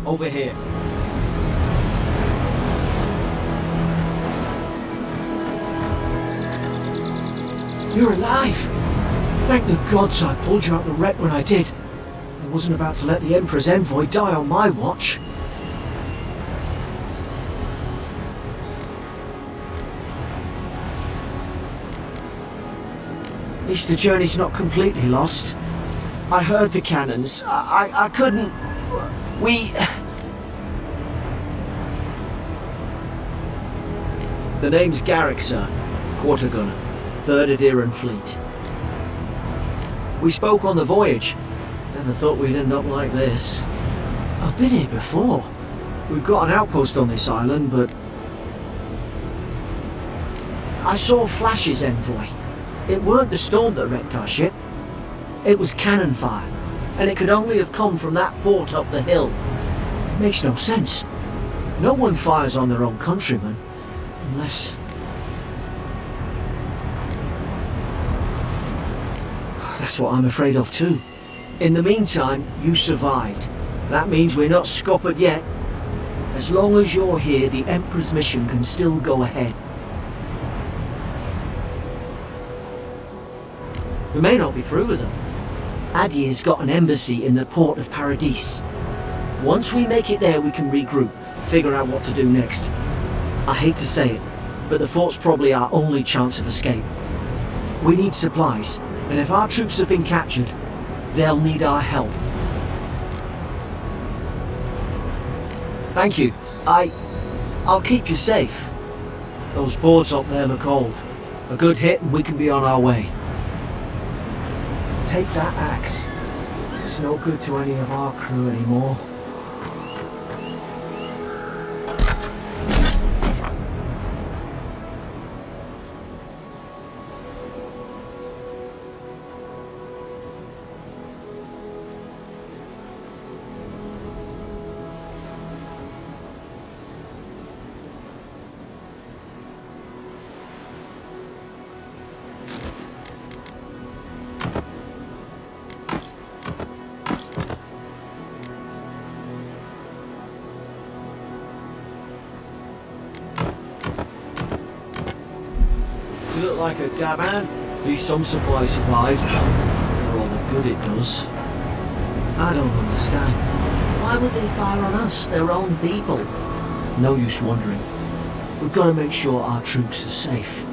Over here. You're alive! Thank the gods I pulled you out the wreck when I did. I wasn't about to let the Emperor's envoy die on my watch. At least the journey's not completely lost. I heard the cannons. I couldn't... We... The name's Garrick, sir. Quarter gunner. 3rd Adiran Fleet. We spoke on the voyage. Never thought we'd end up like this. I've been here before. We've got an outpost on this island, but... I saw flashes, envoy. It weren't the storm that wrecked our ship. It was cannon fire, and it could only have come from that fort up the hill. It makes no sense. No one fires on their own countrymen, unless... That's what I'm afraid of too. In the meantime, you survived. That means we're not scuppered yet. As long as you're here, the Emperor's mission can still go ahead. We may not be through with them. Adir's got an embassy in the port of Paradis. Once we make it there, we can regroup, figure out what to do next. I hate to say it, but the fort's probably our only chance of escape. We need supplies, and if our troops have been captured, they'll need our help. Thank you. I'll keep you safe. Those boards up there look old. A good hit and we can be on our way. Take that axe. It's no good to any of our crew anymore. You look like a dab man. At least some supplies survive. For all the good it does. I don't understand. Why would they fire on us, their own people? No use wondering. We've got to make sure our troops are safe.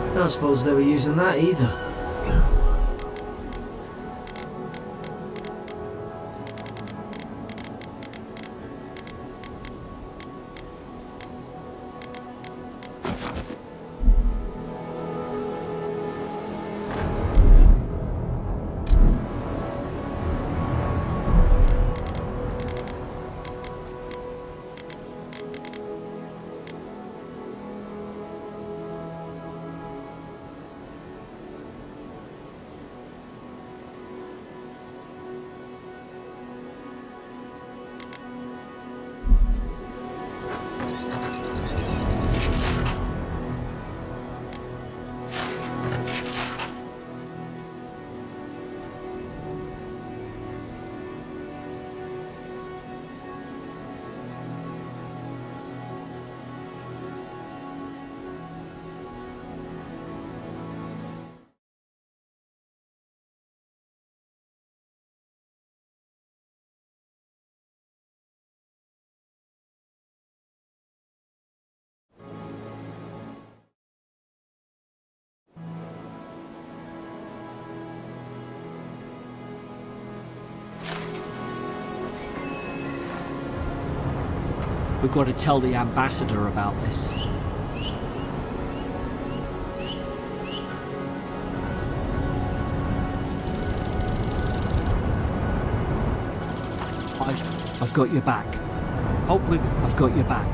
I don't suppose they were using that either. We've got to tell the ambassador about this. I've got your back. I've got your back.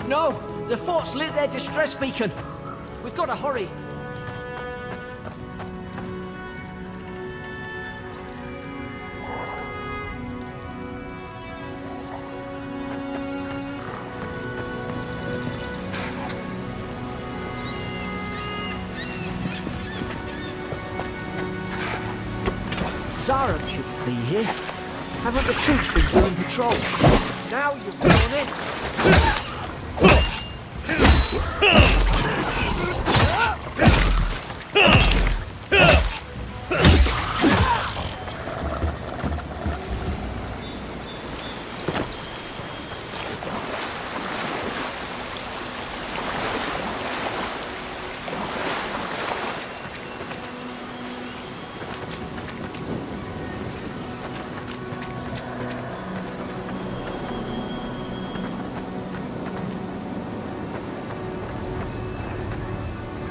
No! The fort's lit their distress beacon! We've got to hurry! Zara should be here. Haven't the troops been doing patrol? Now you've done it!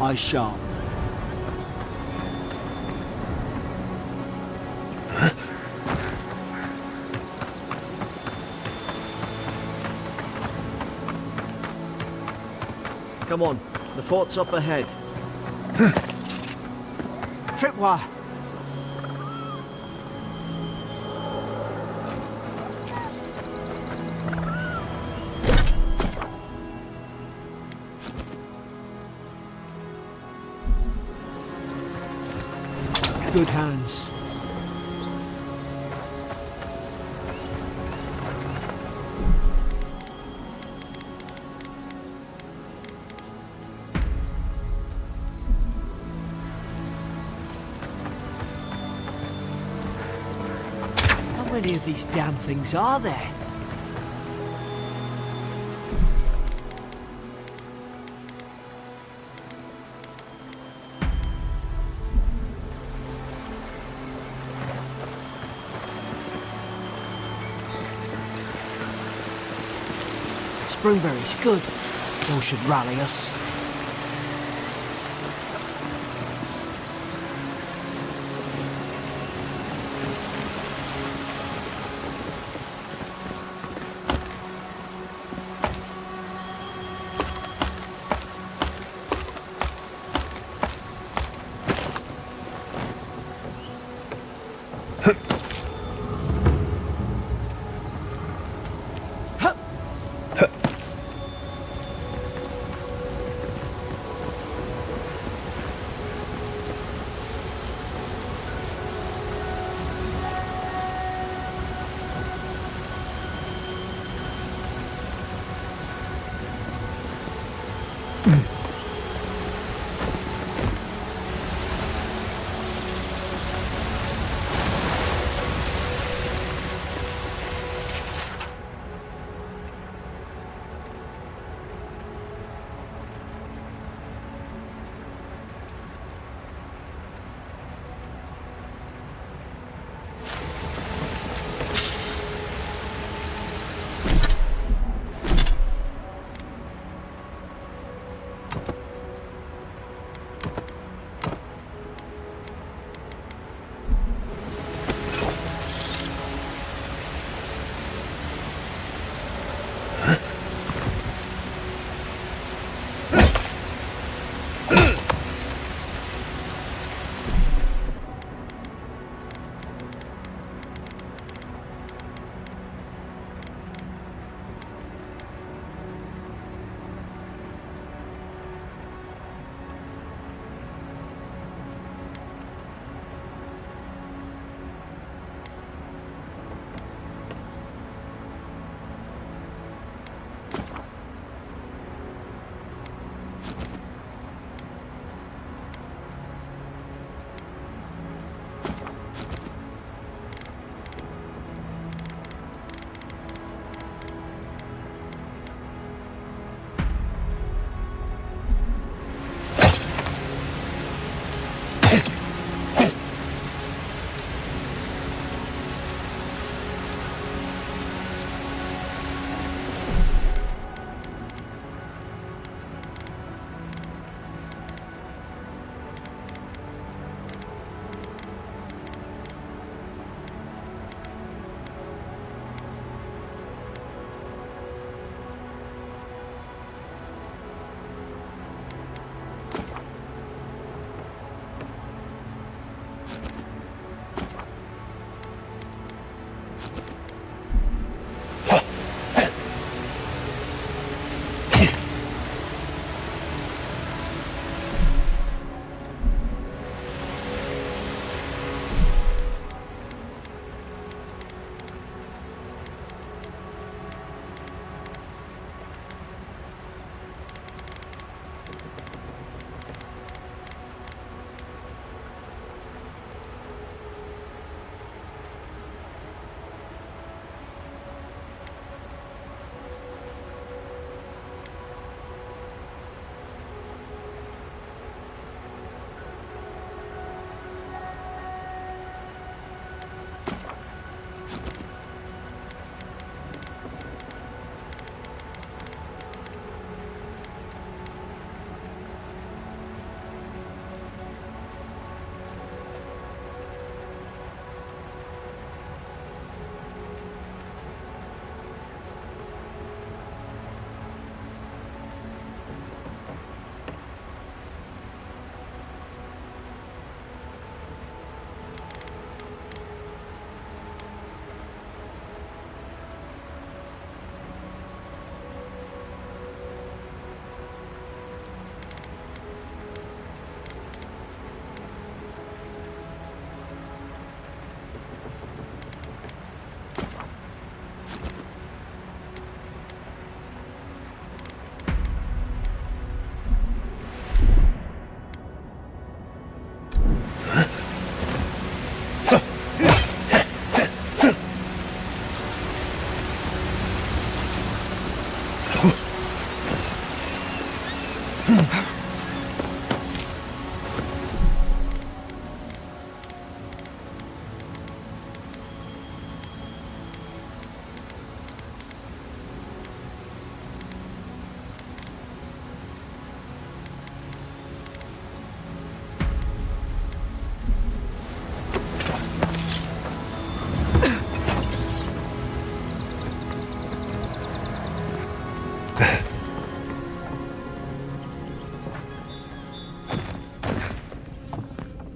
I shall. Come on, the fort's up ahead. Tripwire! Good hands. How many of these damn things are there? Springberries, good. Those should rally us.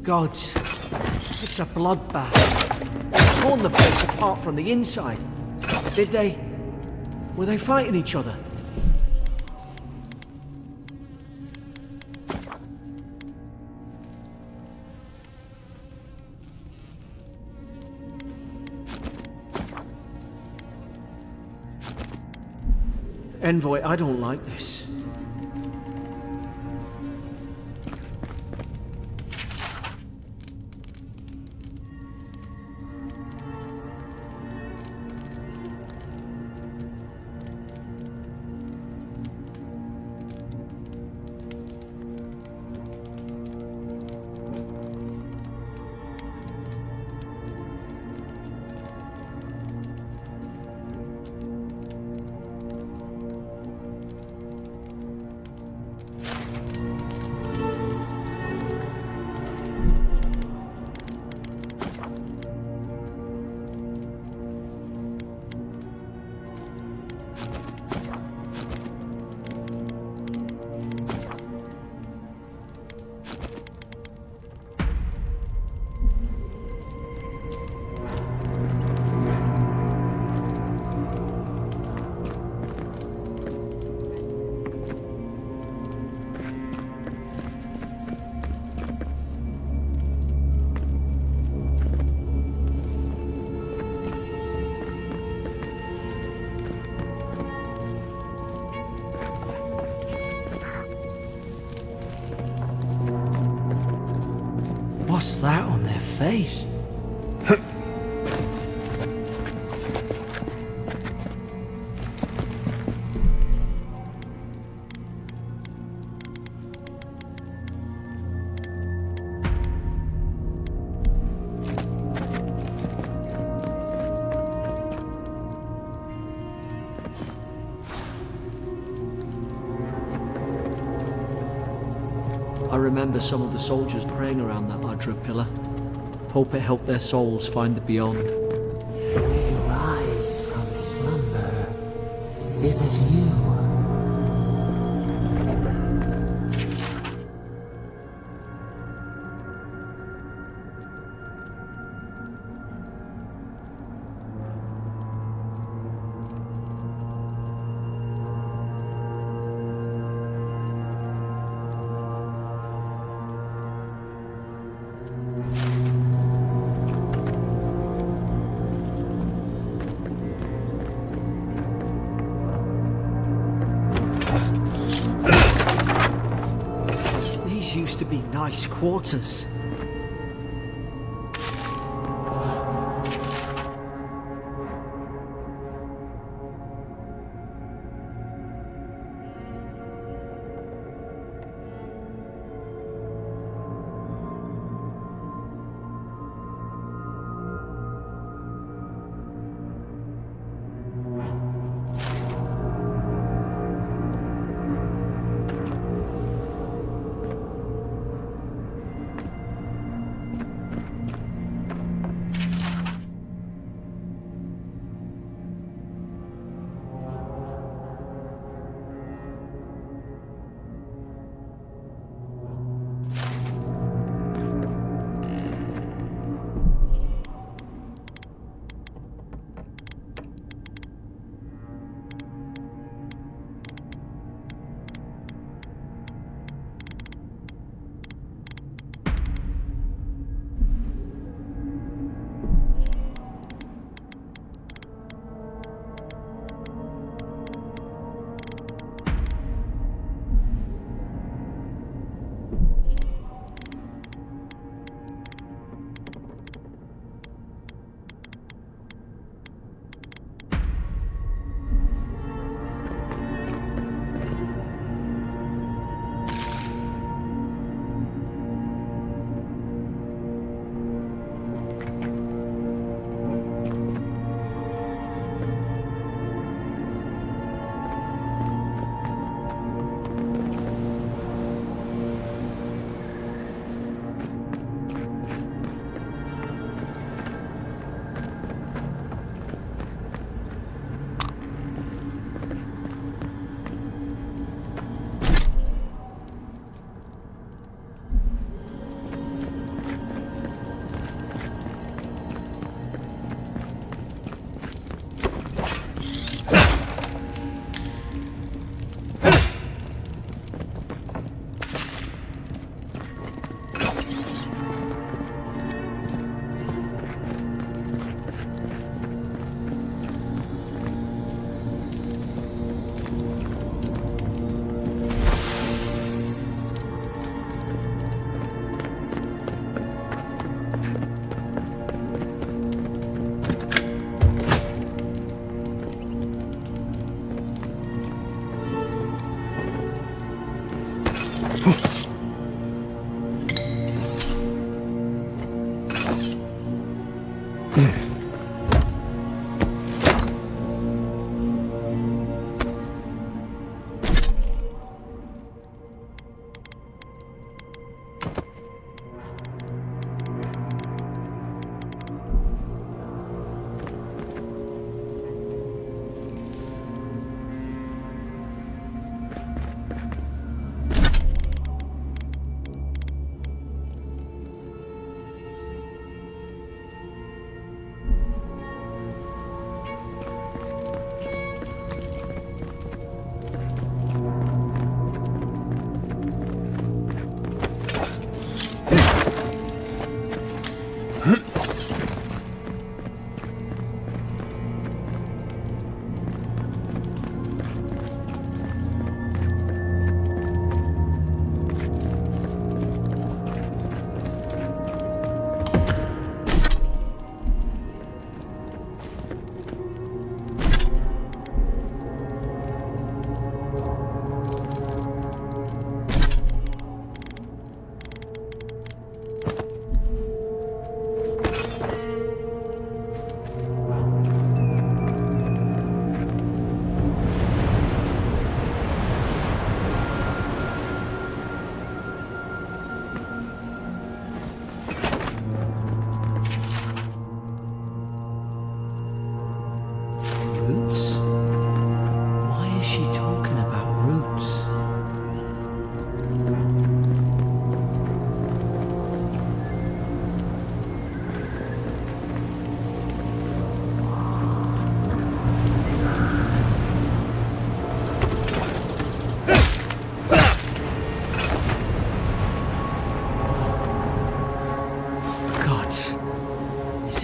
Gods, it's a bloodbath. They've torn the place apart from the inside. Did they? Were they fighting each other? Envoy, I don't like this. What's that on their face? I remember some of the soldiers praying around that Adra pillar. Hope it helped their souls find the beyond. We rise from slumber. Is it you? These used to be nice quarters.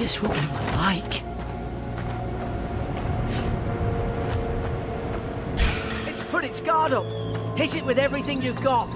this what we were like? It's put its guard up. Hit it with everything you've got.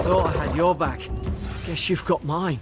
Thought I had your back. Guess you've got mine.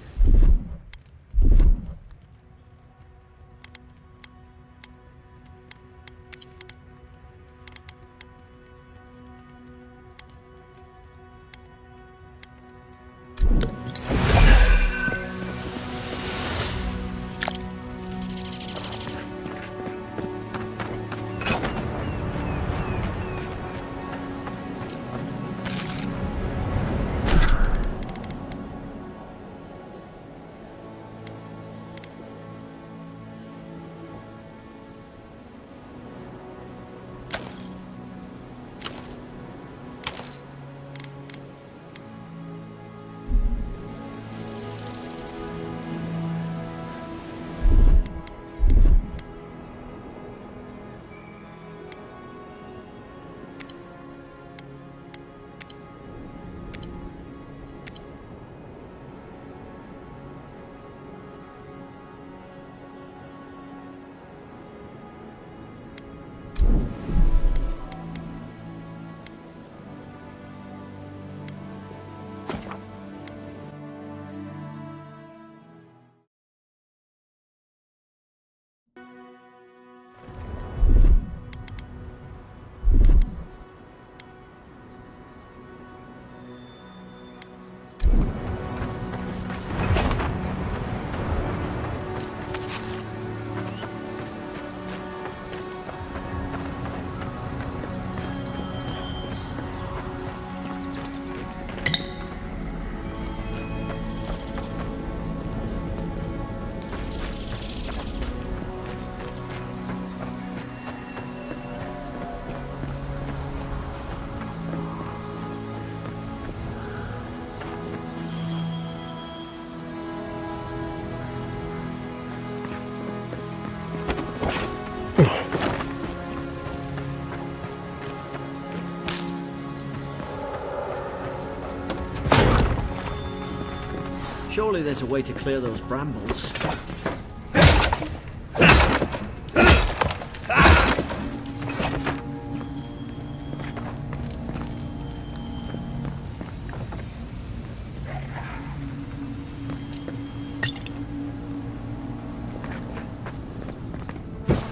Surely there's a way to clear those brambles.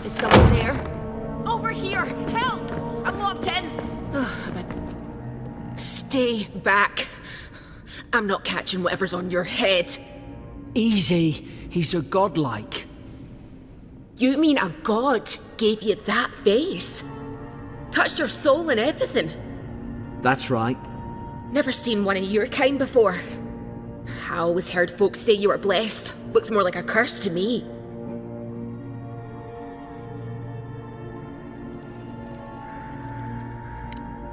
Is someone there? Over here! Help! I'm locked in! But stay back. I'm not catching whatever's on your head. Easy. He's a godlike. You mean a god gave you that face? Touched your soul and everything? That's right. Never seen one of your kind before. I always heard folks say you were blessed. Looks more like a curse to me.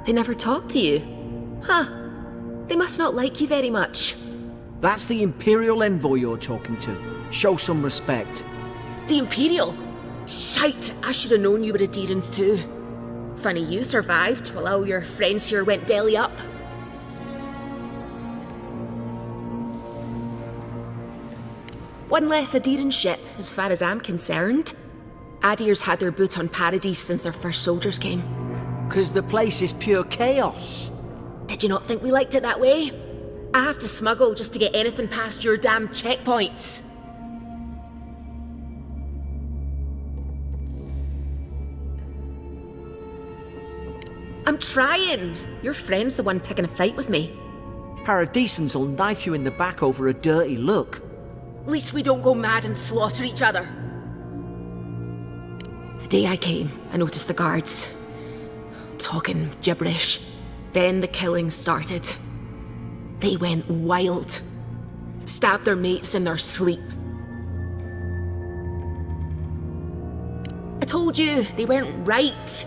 They never talk to you? Huh. They must not like you very much. That's the Imperial envoy you're talking to. Show some respect. The Imperial? Shite, I should have known you were Adherents too. Funny you survived while all your friends here went belly up. One less Adherent ship, as far as I'm concerned. Adir's had their boot on Paradise since their first soldiers came. 'Cause the place is pure chaos. Did you not think we liked it that way? I have to smuggle just to get anything past your damn checkpoints. I'm trying. Your friend's the one picking a fight with me. Paradisans will knife you in the back over a dirty look. At least we don't go mad and slaughter each other. The day I came, I noticed the guards talking gibberish. Then the killing started. They went wild. Stabbed their mates in their sleep. I told you, they weren't right.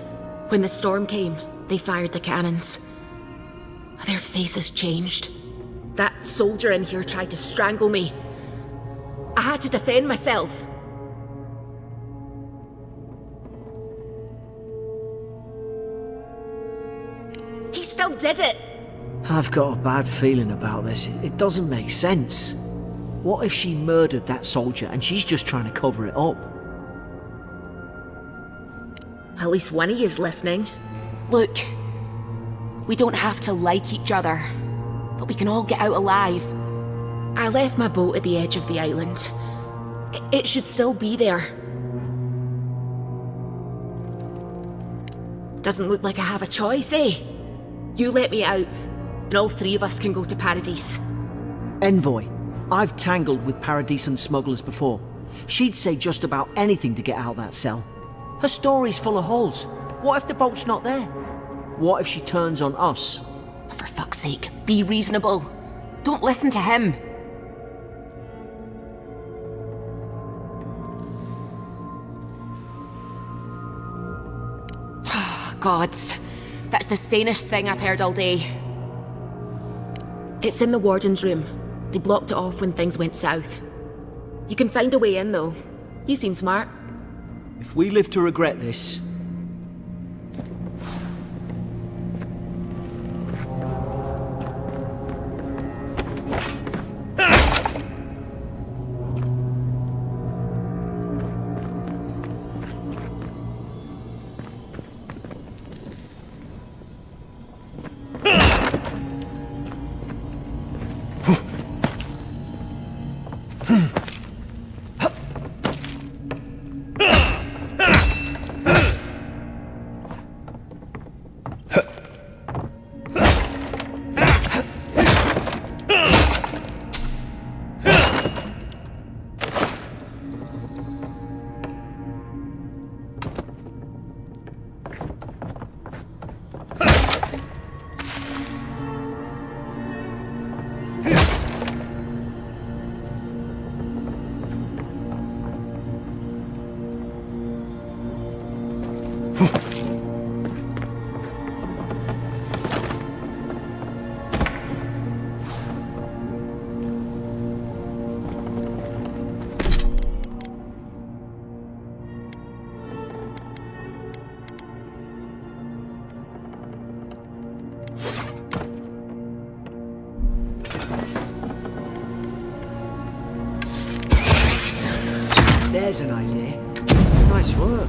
When the storm came, they fired the cannons. Their faces changed. That soldier in here tried to strangle me. I had to defend myself. He still did it. I've got a bad feeling about this. It doesn't make sense. What if she murdered that soldier and she's just trying to cover it up? At least one of you's listening. Look, we don't have to like each other, but we can all get out alive. I left my boat at the edge of the island. It should still be there. Doesn't look like I have a choice, eh? You let me out, and all three of us can go to Paradise. Envoy, I've tangled with Paradisan smugglers before. She'd say just about anything to get out that cell. Her story's full of holes. What if the boat's not there? What if she turns on us? For fuck's sake, be reasonable. Don't listen to him. Gods, that's the sanest thing I've heard all day. It's in the warden's room. They blocked it off when things went south. You can find a way in, though. You seem smart. If we live to regret this... There's an idea. Nice work.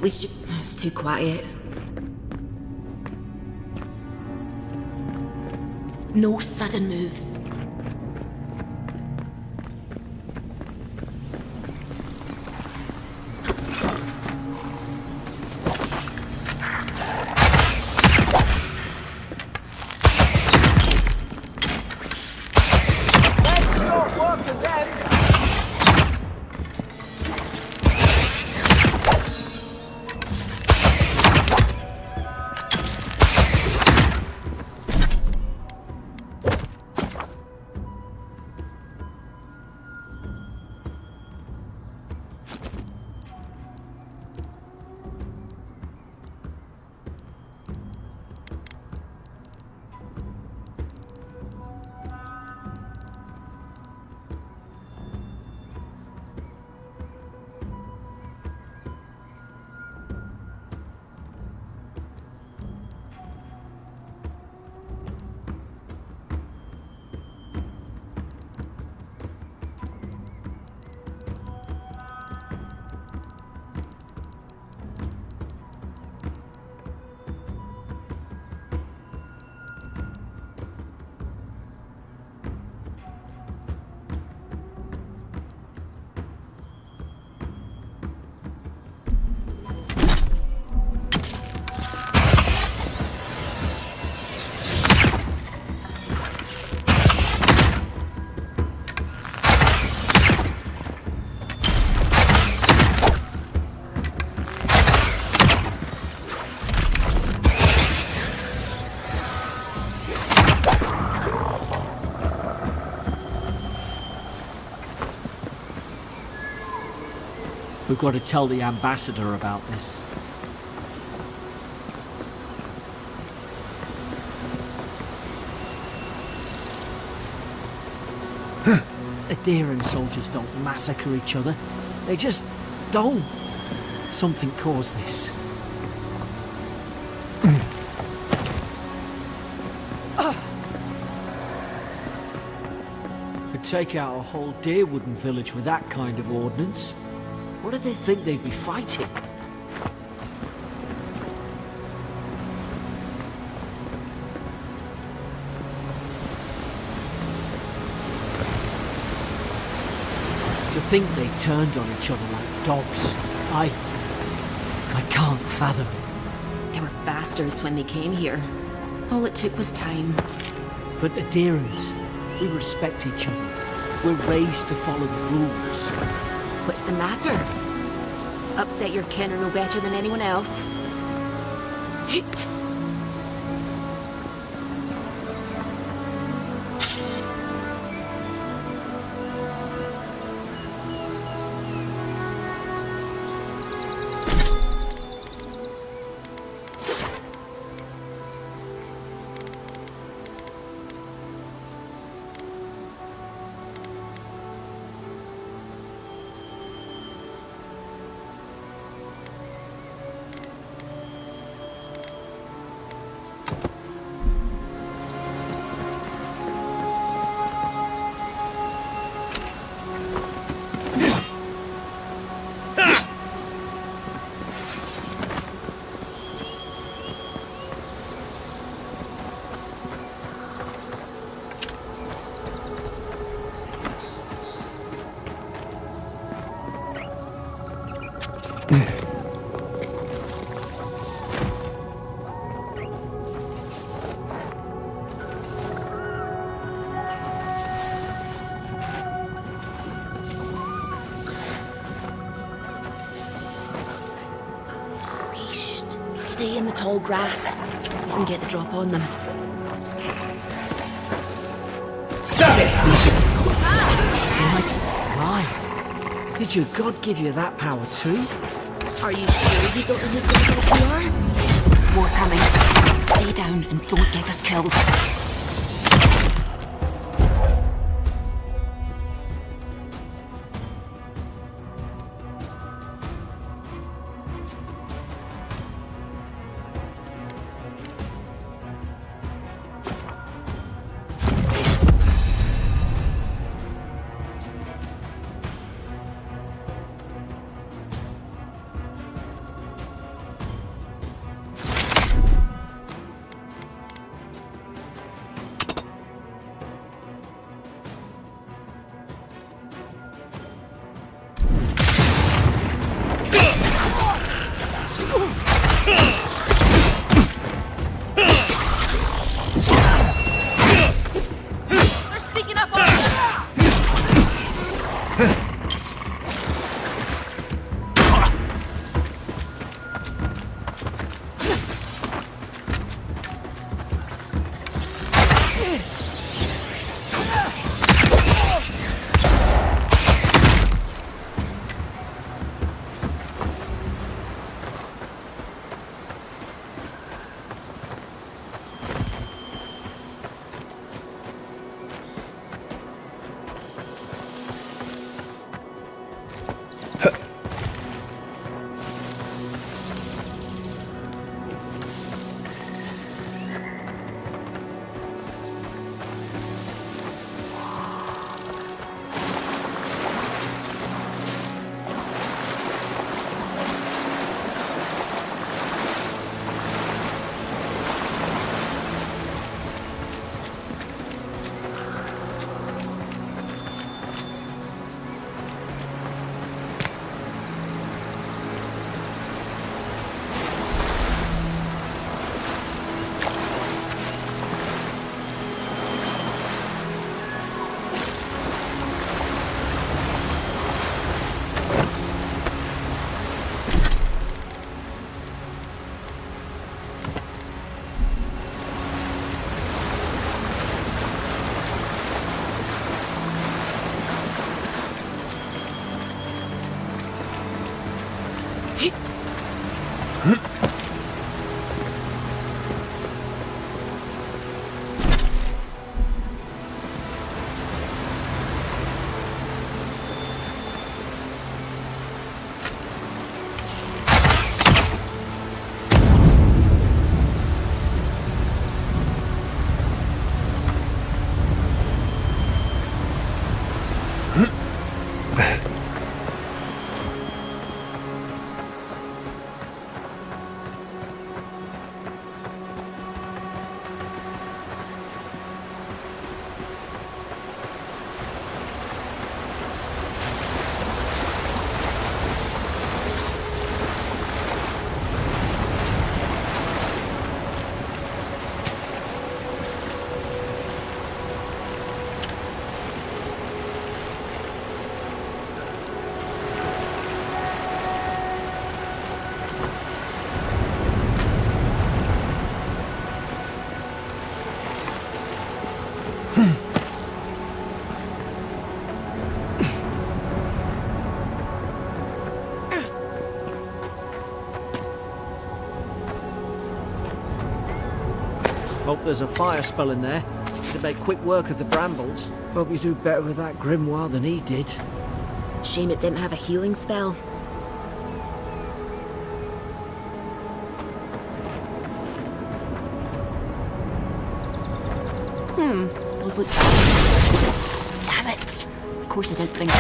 We should... It's too quiet. No sudden moves. We've got to tell the ambassador about this. Adherent soldiers don't massacre each other. They just don't. Something caused this. Could take out a whole deer-wooden village with that kind of ordnance. What did they think they'd be fighting? To think they turned on each other like dogs. I can't fathom it. They were bastards when they came here. All it took was time. But adherents, we respect each other. We're raised to follow the rules. What's the matter? Upset your kin are no better than anyone else. Stay in the tall grass. We can get the drop on them. Right. Did your god give you that power too? Are you sure you don't know who's going to what you are? More coming. Stay down and don't get us killed. Hope there's a fire spell in there to make quick work of the brambles. Hope you do better with that grimoire than he did. Shame it didn't have a healing spell. Those look bad. Damn it! Of course I didn't bring it.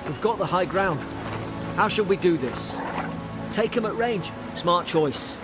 We've got the high ground. How should we do this? Take him at range. Smart choice.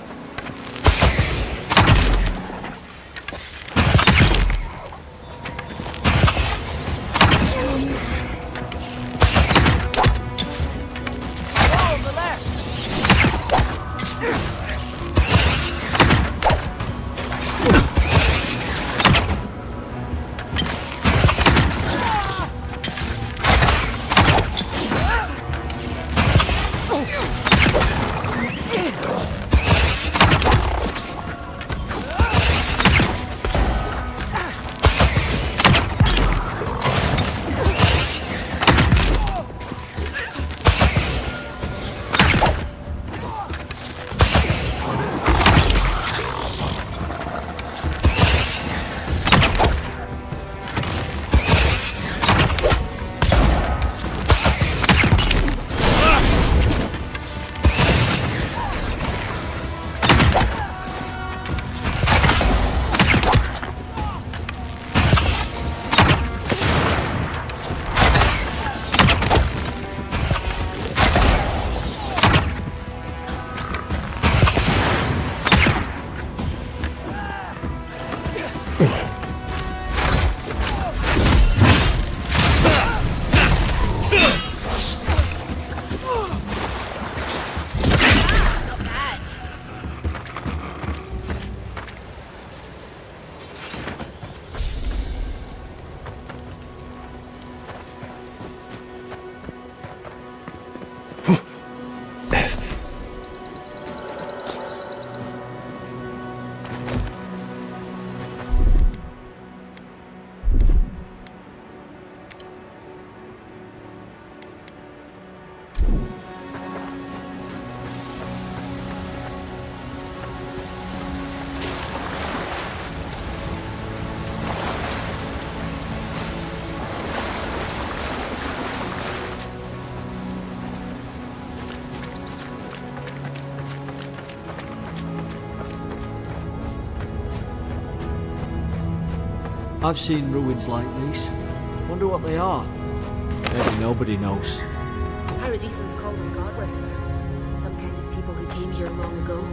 I've seen ruins like these. Wonder what they are. Maybe nobody knows. Paradisans call them godless. Some kind of people who came here long ago.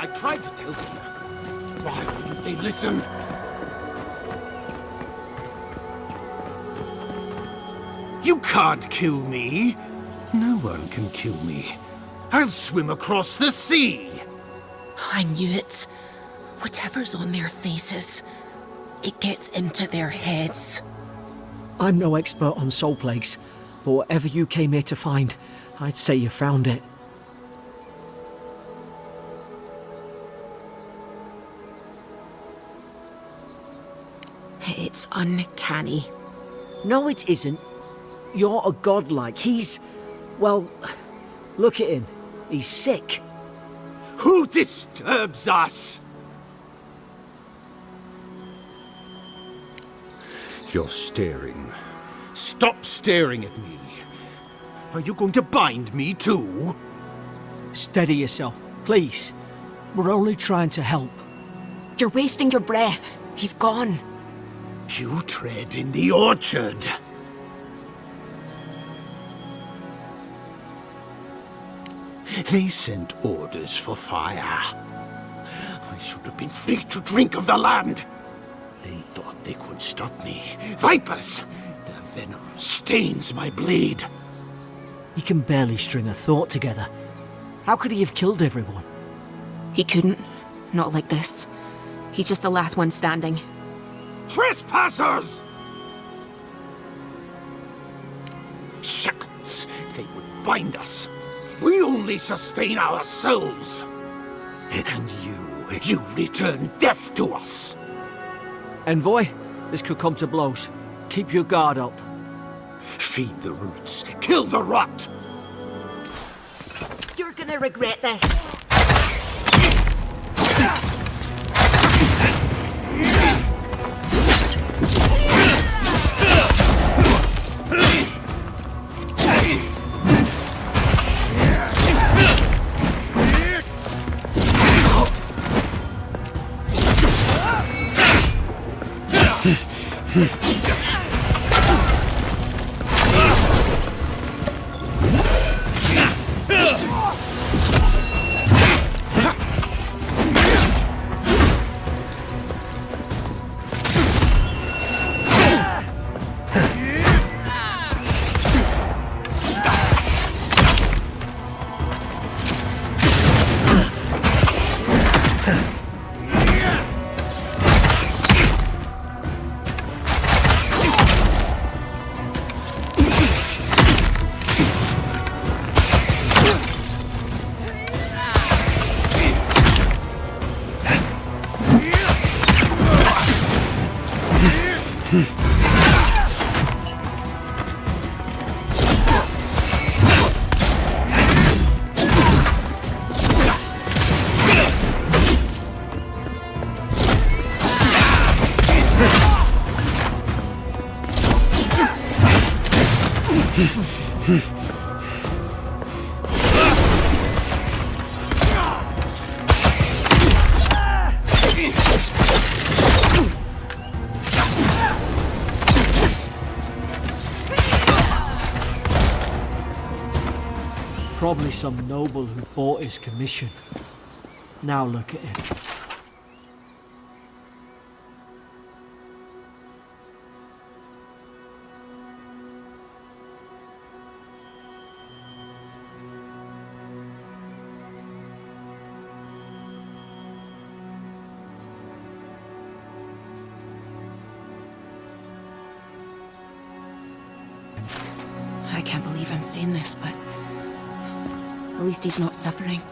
I tried to tell them. Why wouldn't they listen? You can't kill me. No one can kill me. I'll swim across the sea. I knew it. Whatever's on their faces, it gets into their heads. I'm no expert on soul plagues, but whatever you came here to find, I'd say you found it. It's uncanny. No, it isn't. You're a godlike. He's... well, look at him. He's sick. Who disturbs us? You're staring. Stop staring at me. Are you going to bind me too? Steady yourself, please. We're only trying to help. You're wasting your breath. He's gone. You tread in the orchard. They sent orders for fire. I should have been free to drink of the land. They thought they could stop me. Vipers! Their venom stains my blade. He can barely string a thought together. How could he have killed everyone? He couldn't. Not like this. He's just the last one standing. Trespassers! Shucks, they would bind us. We only sustain ourselves. And you return death to us. Envoy, this could come to blows. Keep your guard up. Feed the roots, kill the rot. You're gonna regret this. Probably some noble who bought his commission. Now look at him. I can't believe I'm saying this, but at least he's not suffering.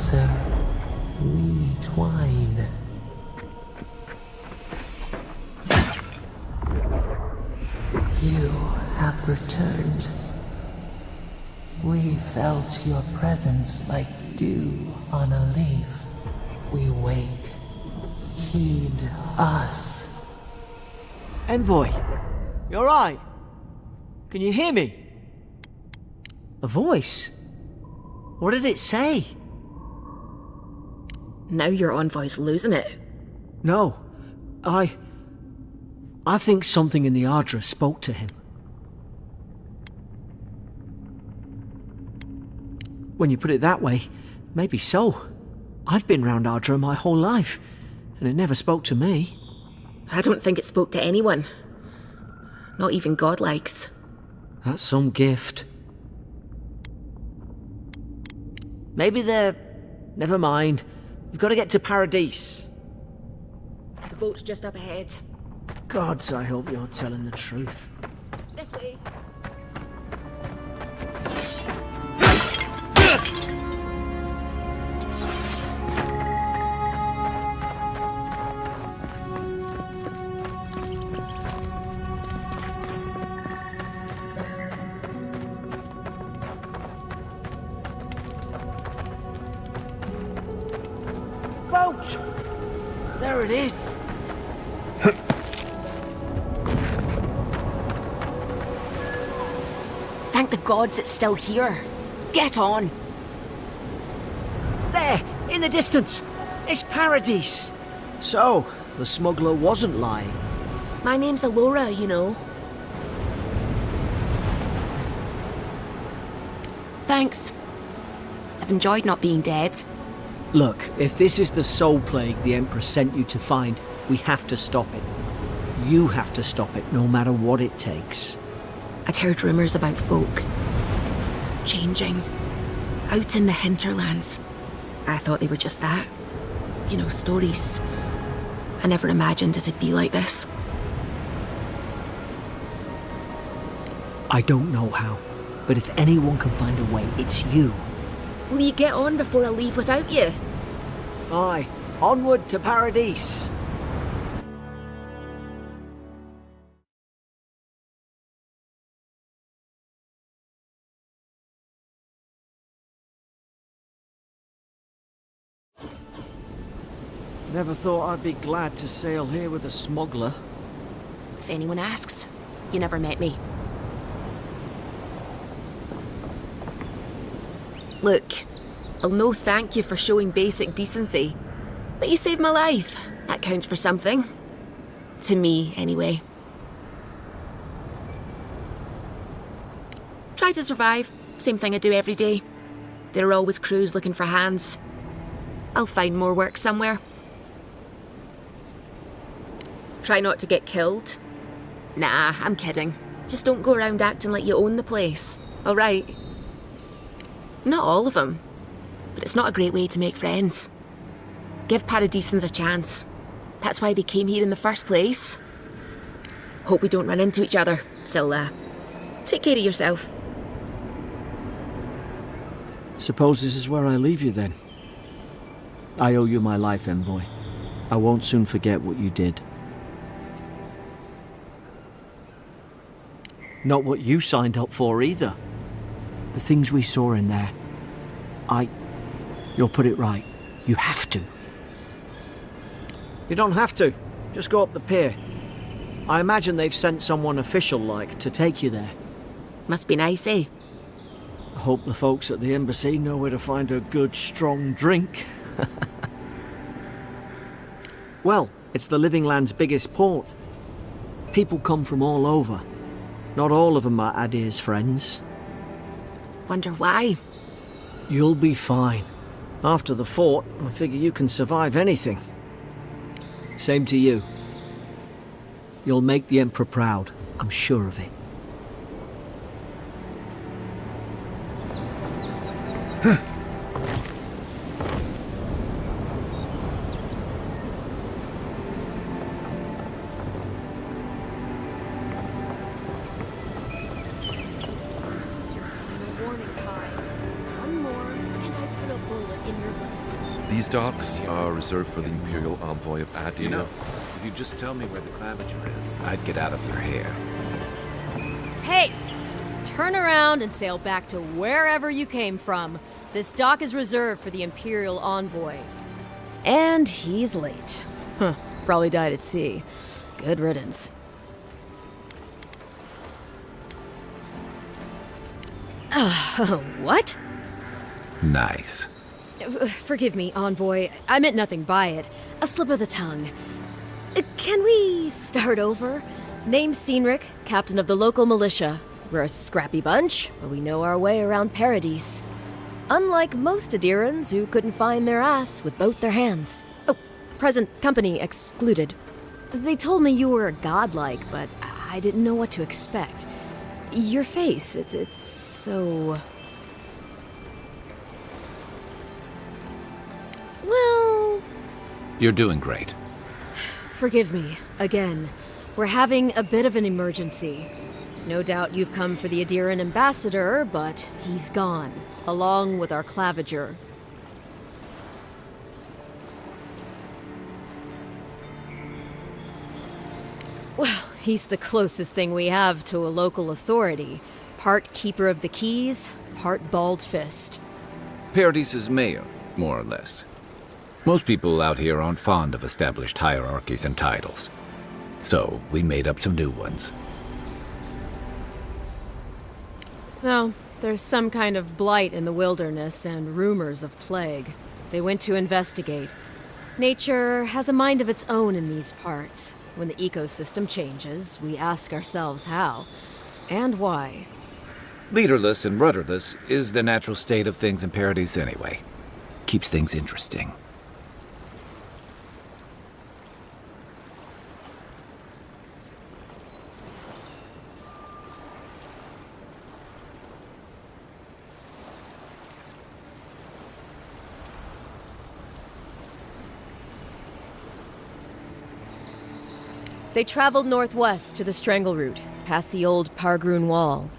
closer we twine. You have returned. We felt your presence like dew on a leaf. We wake. Heed us. Envoy, you alright? Can you hear me? A voice? What did it say? Now your envoy's losing it. No, I think something in the Ardra spoke to him. When you put it that way, maybe so. I've been round Ardra my whole life, and it never spoke to me. I don't think it spoke to anyone. Not even godlikes. That's some gift. Maybe they're... Never mind. We've got to get to Paradise. The boat's just up ahead. Gods, I hope you're telling the truth. This way. Boat! There it is. Thank the gods it's still here. Get on. There, in the distance. It's Paradise. So, the smuggler wasn't lying. My name's Alora, you know. Thanks. I've enjoyed not being dead. Look, if this is the soul plague the Empress sent you to find, we have to stop it. You have to stop it, no matter what it takes. I'd heard rumours about folk changing out in the hinterlands. I thought they were just that. You know, stories. I never imagined it'd be like this. I don't know how, but if anyone can find a way, it's you. Will you get on before I leave without you? Aye, onward to Paradise. Never thought I'd be glad to sail here with a smuggler. If anyone asks, you never met me. Look, I'll no thank you for showing basic decency, but you saved my life. That counts for something. To me, anyway. Try to survive. Same thing I do every day. There are always crews looking for hands. I'll find more work somewhere. Try not to get killed. Nah, I'm kidding. Just don't go around acting like you own the place, alright? Not all of them, but it's not a great way to make friends. Give Paradisans a chance. That's why they came here in the first place. Hope we don't run into each other. Still, take care of yourself. Suppose this is where I leave you then. I owe you my life, Envoy. I won't soon forget what you did. Not what you signed up for either. The things we saw in there. You'll put it right. You have to. You don't have to. Just go up the pier. I imagine they've sent someone official-like to take you there. Must be nice, eh? I hope the folks at the embassy know where to find a good, strong drink. Well, it's the Living Land's biggest port. People come from all over. Not all of them are Adir's friends. Wonder why? You'll be fine. After the fort, I figure you can survive anything. Same to you. You'll make the Emperor proud, I'm sure of it. Warning, Kai. One more, and I put a bullet in your leg. These docks are reserved for the Imperial Envoy of Adir. You know, if you just tell me where the claviger is, I'd get out of your hair. Hey! Turn around and sail back to wherever you came from. This dock is reserved for the Imperial Envoy. And he's late. Huh, probably died at sea. Good riddance. What? Nice. Forgive me, Envoy. I meant nothing by it. A slip of the tongue. Can we start over? Name's Cynric, captain of the local militia. We're a scrappy bunch, but we know our way around Paradise. Unlike most Adirans who couldn't find their ass with both their hands. Oh, present company excluded. They told me you were godlike, but I didn't know what to expect. Your face, it's so... Well... You're doing great. Forgive me, again. We're having a bit of an emergency. No doubt you've come for the Adiran ambassador, but he's gone, along with our claviger. Well, he's the closest thing we have to a local authority. Part keeper of the keys, part bald fist. Paradise's mayor, more or less. Most people out here aren't fond of established hierarchies and titles. So, we made up some new ones. No, there's some kind of blight in the wilderness and rumors of plague. They went to investigate. Nature has a mind of its own in these parts. When the ecosystem changes, we ask ourselves how and why. Leaderless and rudderless is the natural state of things in Paradise anyway. Keeps things interesting. They traveled northwest to the Strangle Route, past the old Pargroon Wall.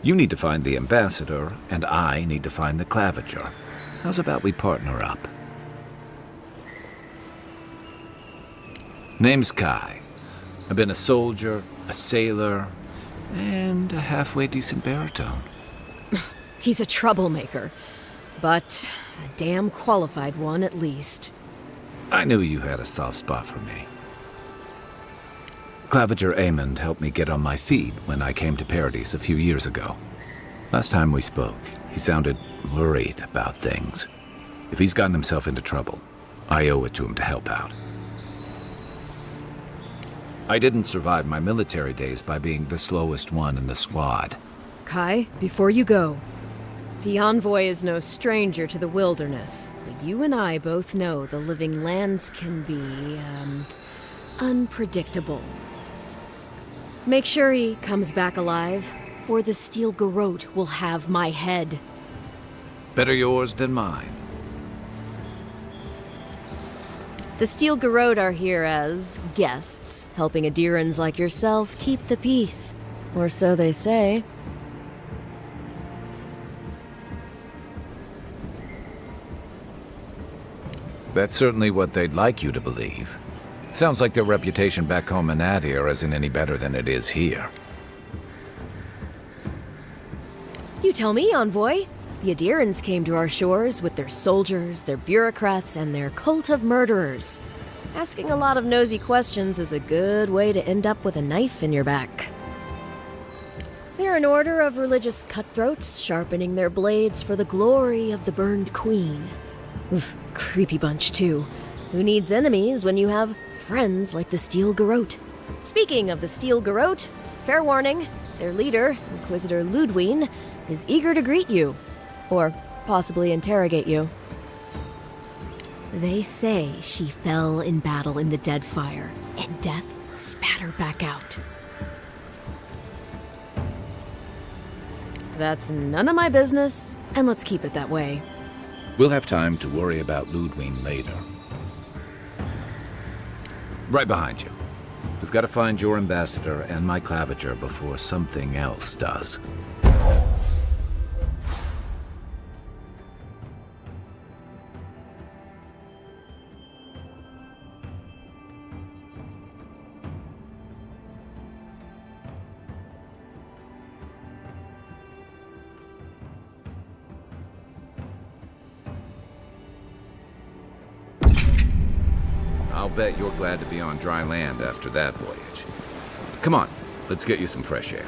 You need to find the ambassador, and I need to find the claviger. How's about we partner up? Name's Kai. I've been a soldier, a sailor, and a halfway decent baritone. He's a troublemaker, but a damn qualified one at least. I knew you had a soft spot for me. Claviger Amond helped me get on my feet when I came to Paradise a few years ago. Last time we spoke, he sounded worried about things. If he's gotten himself into trouble, I owe it to him to help out. I didn't survive my military days by being the slowest one in the squad. Kai, before you go, the Envoy is no stranger to the wilderness, but you and I both know the living lands can be, unpredictable. Make sure he comes back alive, or the Steel Garrote will have my head. Better yours than mine. The Steel Garrote are here as guests, helping Adirans like yourself keep the peace. Or so they say. That's certainly what they'd like you to believe. Sounds like their reputation back home in Adir isn't any better than it is here. You tell me, Envoy. The Adirans came to our shores with their soldiers, their bureaucrats, and their cult of murderers. Asking a lot of nosy questions is a good way to end up with a knife in your back. They're an order of religious cutthroats, sharpening their blades for the glory of the burned queen. Oof, creepy bunch, too. Who needs enemies when you have friends like the Steel Garrote? Speaking of the Steel Garrote, fair warning, their leader, Inquisitor Ludwine, is eager to greet you. Or possibly interrogate you. They say she fell in battle in the Deadfire, and death spat her back out. That's none of my business, and let's keep it that way. We'll have time to worry about Ludwine later. Right behind you. We've got to find your ambassador and my claviger before something else does. bet you're glad to be on dry land after that voyage. Come on, let's get you some fresh air.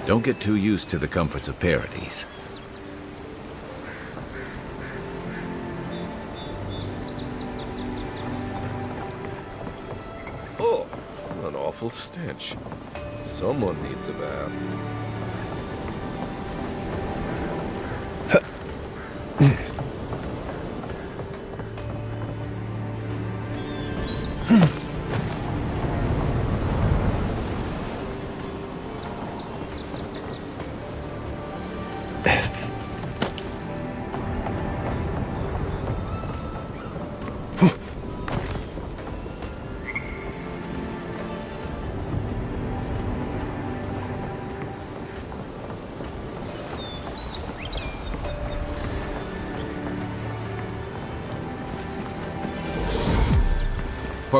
Don't get too used to the comforts of Paradise. Oh, an awful stench. Someone needs a bath.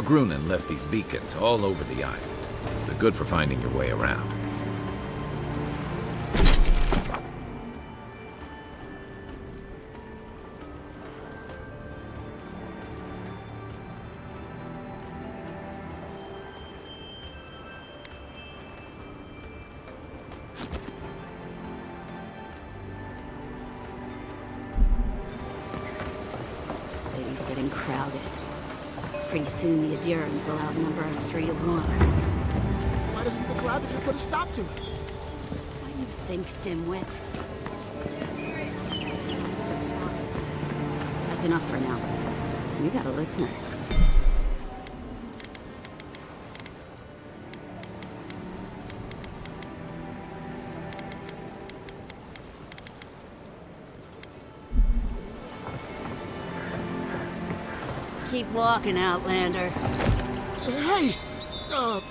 Grunin left these beacons all over the island. They're good for finding your way around. City's getting crowded. Pretty soon the Adirans will outnumber us 3 to 1. Why doesn't the Clavager put a stop to it? What do you think, dimwit? That's enough for now. You got a listener. Keep walking, Outlander. Hey! You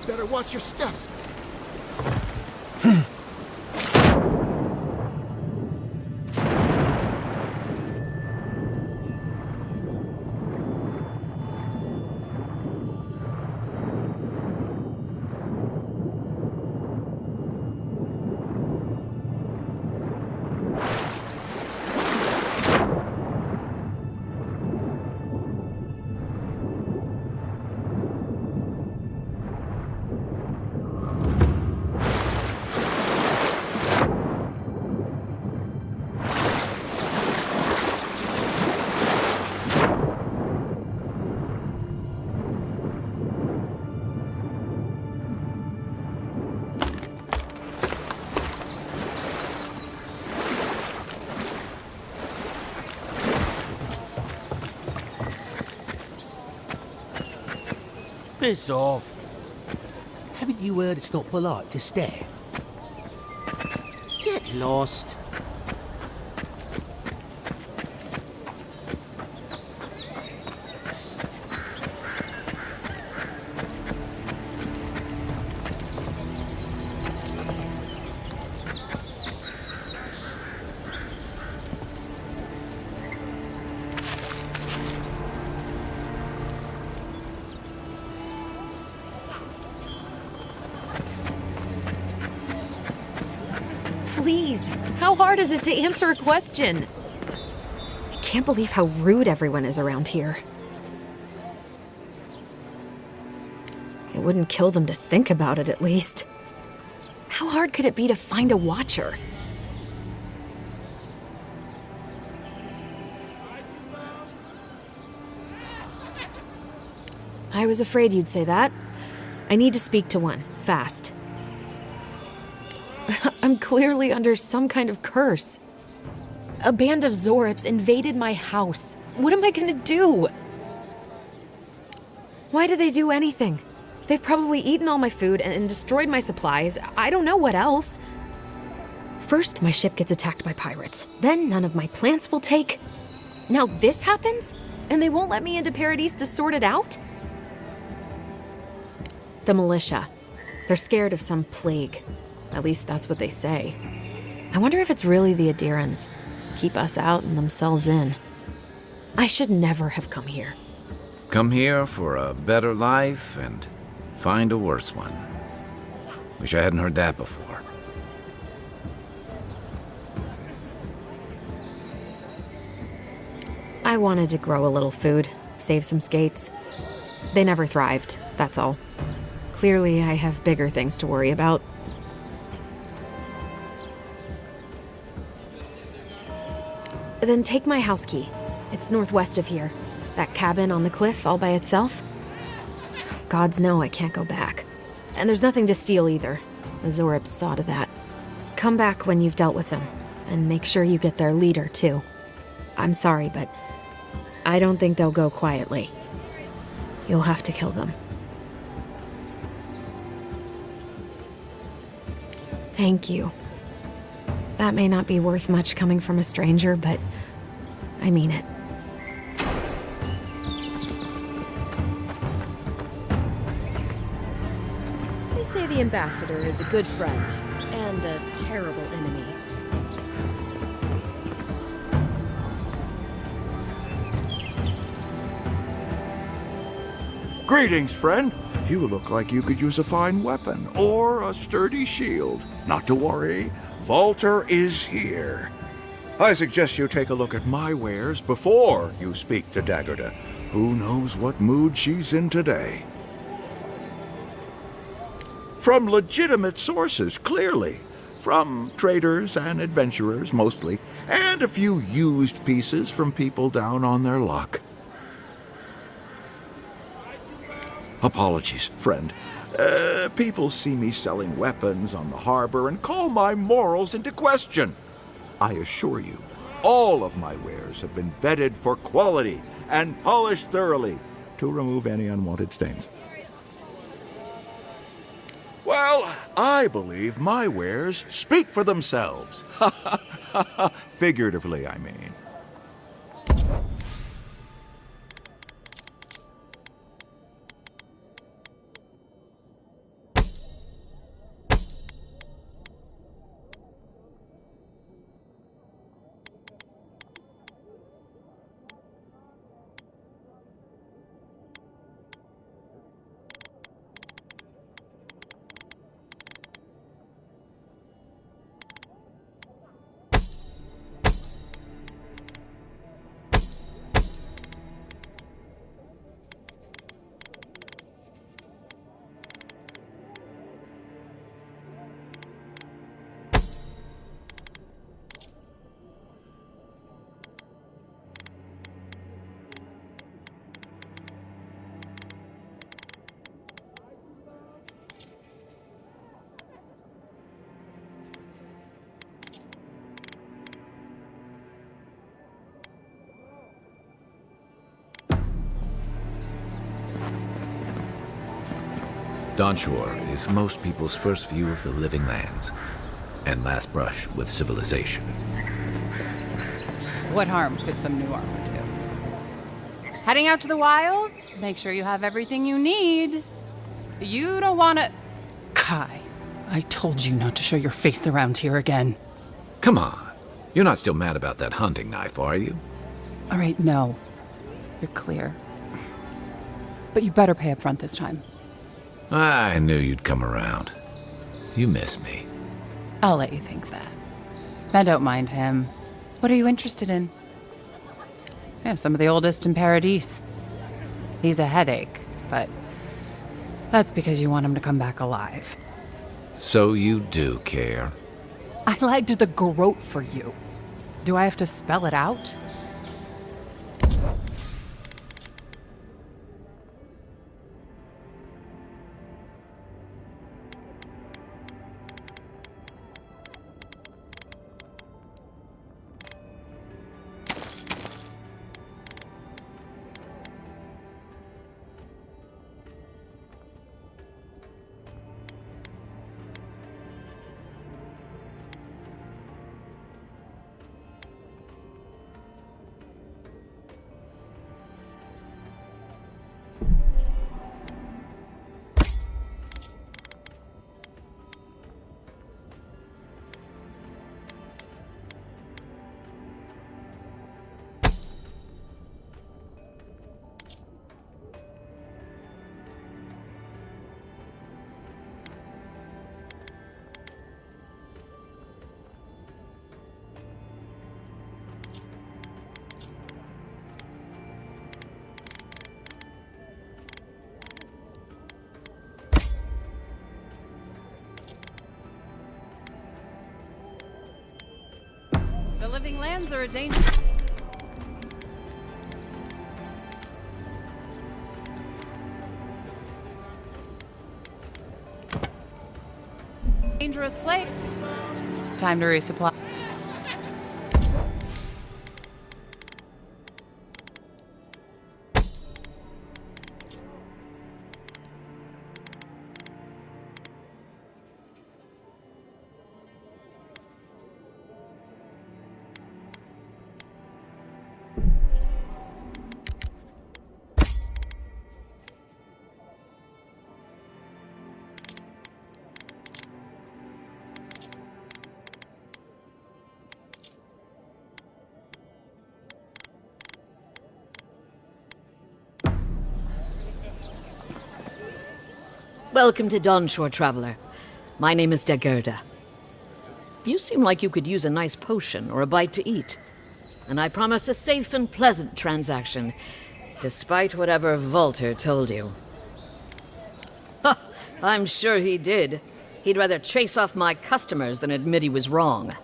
better watch your step. Piss off. Haven't you heard it's not polite to stare? Get lost. Please, how hard is it to answer a question? I can't believe how rude everyone is around here. It wouldn't kill them to think about it, at least. How hard could it be to find a watcher? I was afraid you'd say that. I need to speak to one, fast. I'm clearly under some kind of curse. A band of Zorips invaded my house. What am I gonna do? Why did they do anything? They've probably eaten all my food and destroyed my supplies. I don't know what else. First, my ship gets attacked by pirates. Then none of my plants will take. Now this happens? And they won't let me into Paradise to sort it out? The militia. They're scared of some plague. At least that's what they say. I wonder if it's really the Adirans. Keep us out and themselves in. I should never have come here. Come here for a better life and find a worse one. Wish I hadn't heard that before. I wanted to grow a little food, save some skates. They never thrived, that's all. Clearly, I have bigger things to worry about. Then take my house key. It's northwest of here. That cabin on the cliff all by itself. Gods know I can't go back. And there's nothing to steal either. The Zorips saw to that. Come back when you've dealt with them. And make sure you get their leader, too. I'm sorry, but I don't think they'll go quietly. You'll have to kill them. Thank you. That may not be worth much coming from a stranger, but I mean it. They say the ambassador is a good friend and a terrible enemy. Greetings, friend. You look like you could use a fine weapon or a sturdy shield. Not to worry, Walter is here. I suggest you take a look at my wares before you speak to Daggerda. Who knows what mood she's in today? From legitimate sources, clearly. From traders and adventurers, mostly, and a few used pieces from people down on their luck. Apologies, friend. People see me selling weapons on the harbor and call my morals into question. I assure you, all of my wares have been vetted for quality and polished thoroughly to remove any unwanted stains. Well, I believe my wares speak for themselves. Figuratively, I mean. Dawnshore is most people's first view of the living lands, and last brush with civilization. What harm could some new armor do? Heading out to the wilds? Make sure you have everything you need. You don't want to... Kai, I told you not to show your face around here again. Come on. You're not still mad about that hunting knife, are you? All right, no. You're clear. But you better pay up front this time. I knew you'd come around. You miss me. I'll let you think that. I don't mind him. What are you interested in? Yeah, some of the oldest in Paradise. He's a headache, but that's because you want him to come back alive. So you do care. I lied to the garrote for you. Do I have to spell it out? The living lands are a danger. Dangerous place. Time to resupply. Welcome to Dawnshore, Traveler. My name is Dagerda. You seem like you could use a nice potion or a bite to eat. And I promise a safe and pleasant transaction, despite whatever Volter told you. Ha! I'm sure he did. He'd rather chase off my customers than admit he was wrong.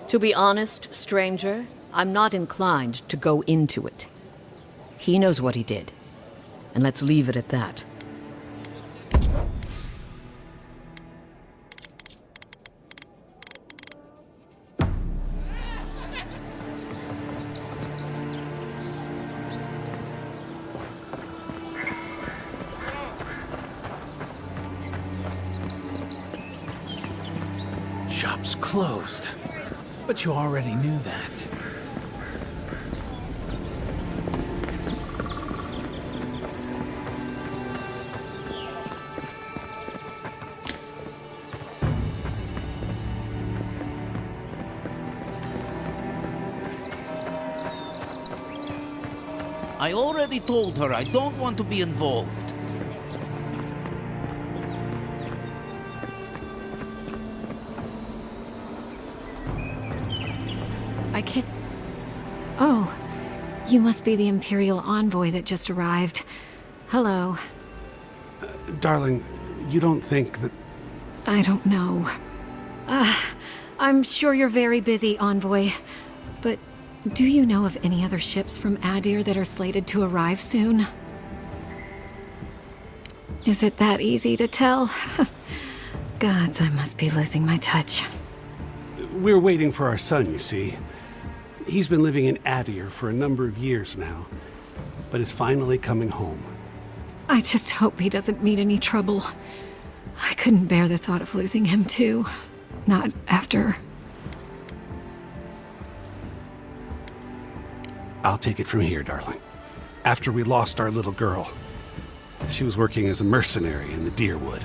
To be honest, stranger, I'm not inclined to go into it. He knows what he did. And let's leave it at that. Shop's closed. But you already knew that. I already told her I don't want to be involved. I can't... Oh, you must be the Imperial envoy that just arrived. Hello. Darling, you don't think that... I don't know. I'm sure you're very busy, envoy. But do you know of any other ships from Adir that are slated to arrive soon? Is it that easy to tell? Gods, I must be losing my touch. We're waiting for our son, you see. He's been living in Adir for a number of years now, but is finally coming home. I just hope he doesn't meet any trouble. I couldn't bear the thought of losing him too. Not after... I'll take it from here, darling. After we lost our little girl, she was working as a mercenary in the Deerwood.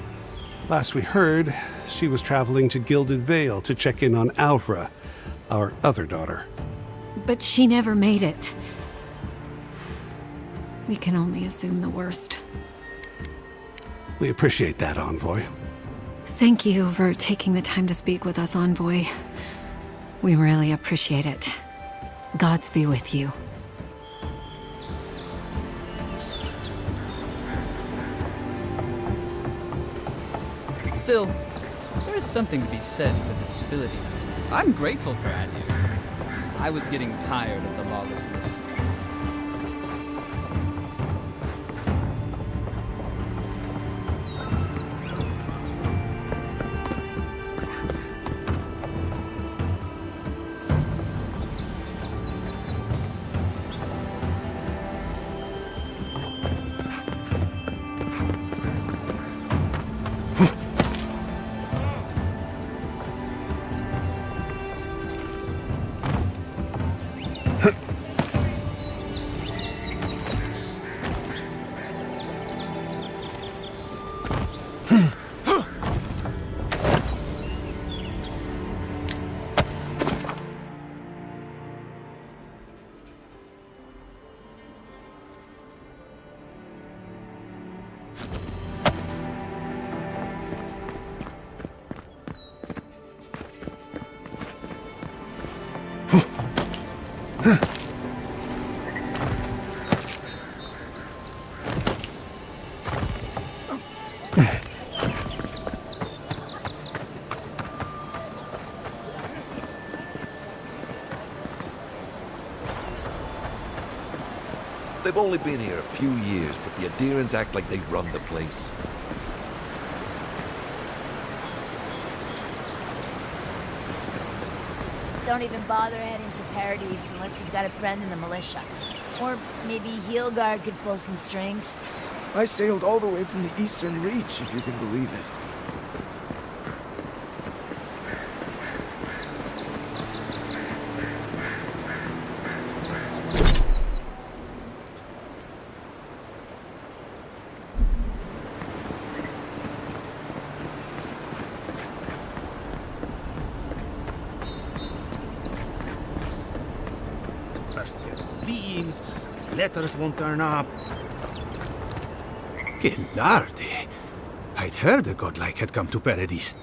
Last we heard, she was traveling to Gilded Vale to check in on Alvra, our other daughter. But she never made it. We can only assume the worst. We appreciate that, Envoy. Thank you for taking the time to speak with us, Envoy. We really appreciate it. Gods be with you. Still, there is something to be said for the stability. I'm grateful for Adir. I was getting tired of the lawlessness. They've only been here a few years, but the Adirans act like they run the place. Don't even bother heading to Paradise unless you've got a friend in the militia. Or maybe Heelguard could pull some strings. I sailed all the way from the Eastern Reach, if you can believe it. First get leaves, these letters won't turn up. Gelarde. I'd heard a godlike had come to Paradise.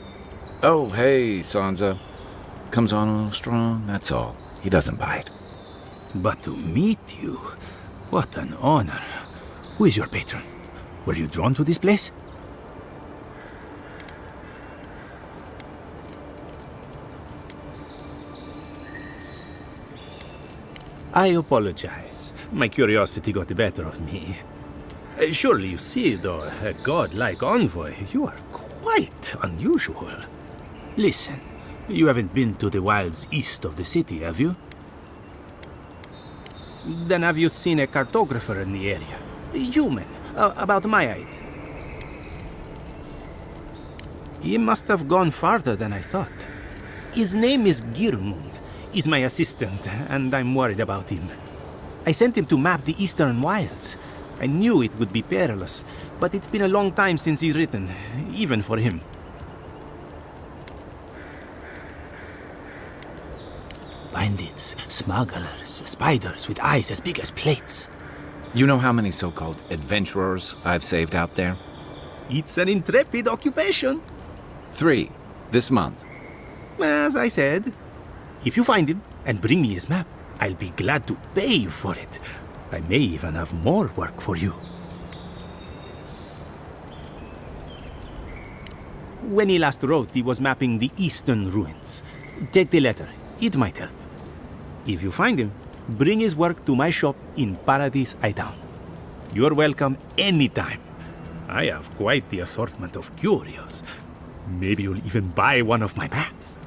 Oh, hey, Sansa. Comes on a little strong, that's all. He doesn't bite. But to meet you, what an honor. Who is your patron? Were you drawn to this place? I apologize. My curiosity got the better of me. Surely you see, though, a god-like envoy, you are quite unusual. Listen, you haven't been to the wilds east of the city, have you? Then have you seen a cartographer in the area? A human, about my height. He must have gone farther than I thought. His name is Girmund. He's my assistant, and I'm worried about him. I sent him to map the eastern wilds. I knew it would be perilous, but it's been a long time since he's written, even for him. Bandits, smugglers, spiders with eyes as big as plates. You know how many so-called adventurers I've saved out there? It's an intrepid occupation. 3, this month. As I said, if you find him and bring me his map, I'll be glad to pay you for it. I may even have more work for you. When he last wrote, he was mapping the eastern ruins. Take the letter. It might help. If you find him, bring his work to my shop in Paradise Town. You're welcome anytime. I have quite the assortment of curios. Maybe you'll even buy one of my maps.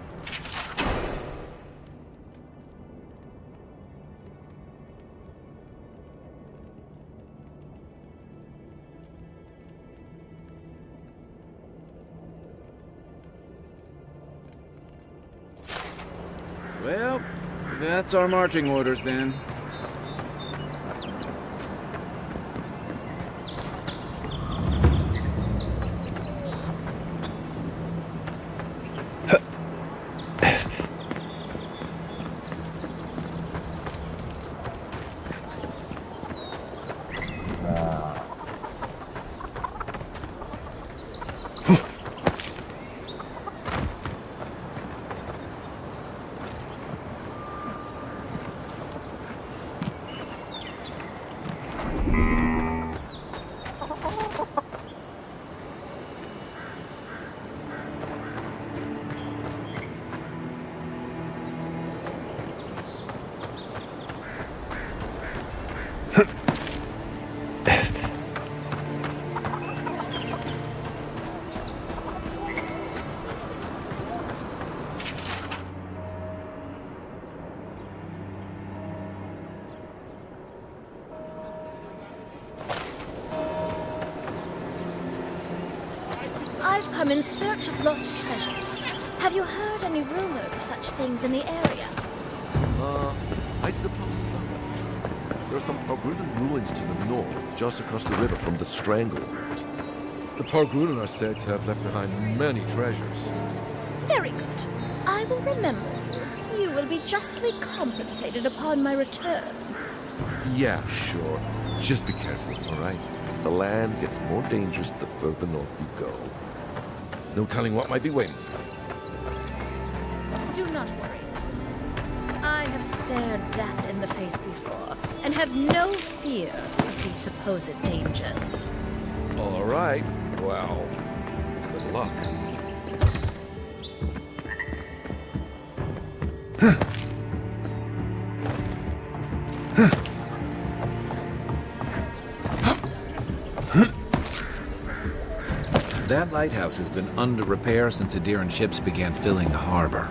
That's our marching orders, then. I've come in search of lost treasures. Have you heard any rumors of such things in the area? I suppose so. There are some Pargrunan ruins to the north, just across the river from the Stranglehold. The Pargrunan are said to have left behind many treasures. Very good. I will remember you. You will be justly compensated upon my return. Yeah, sure. Just be careful, all right? The land gets more dangerous the further north you go. No telling what might be waiting for you. Do not worry. I have stared death in the face before, and have no fear of these supposed dangers. All right. Well, good luck. That lighthouse has been under repair since the Adiran ships began filling the harbor.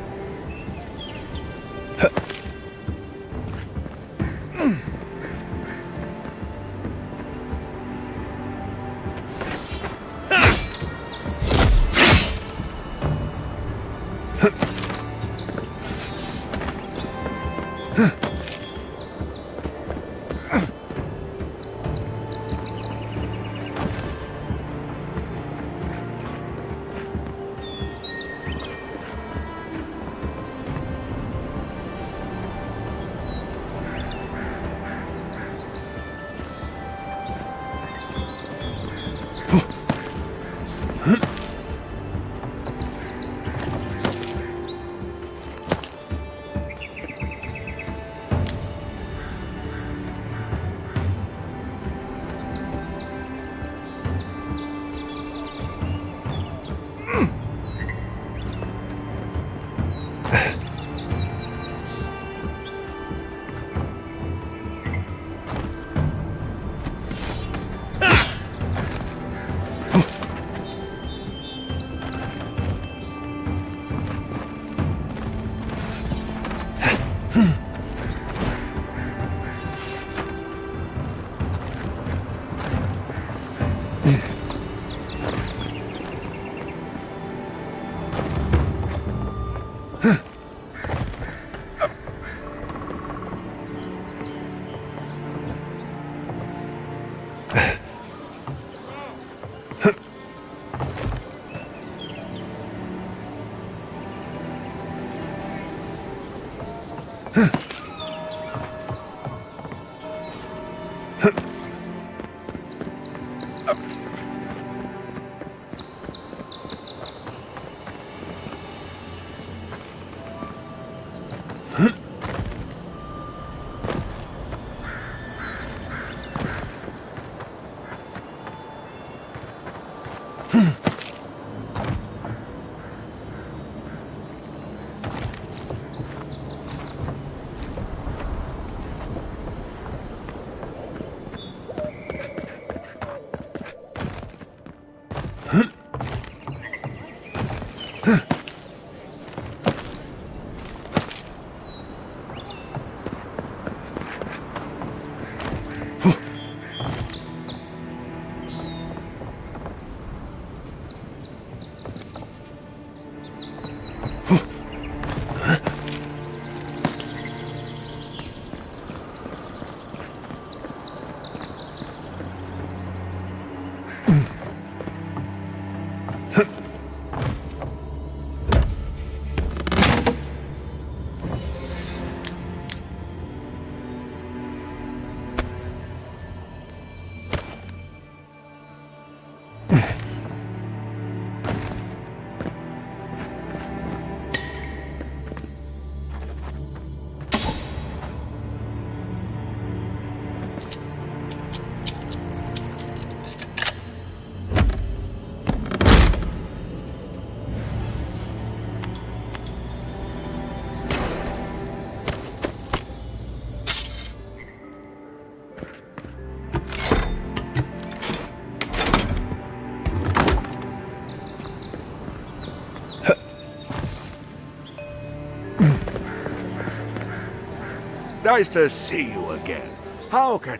Nice to see you again. How can...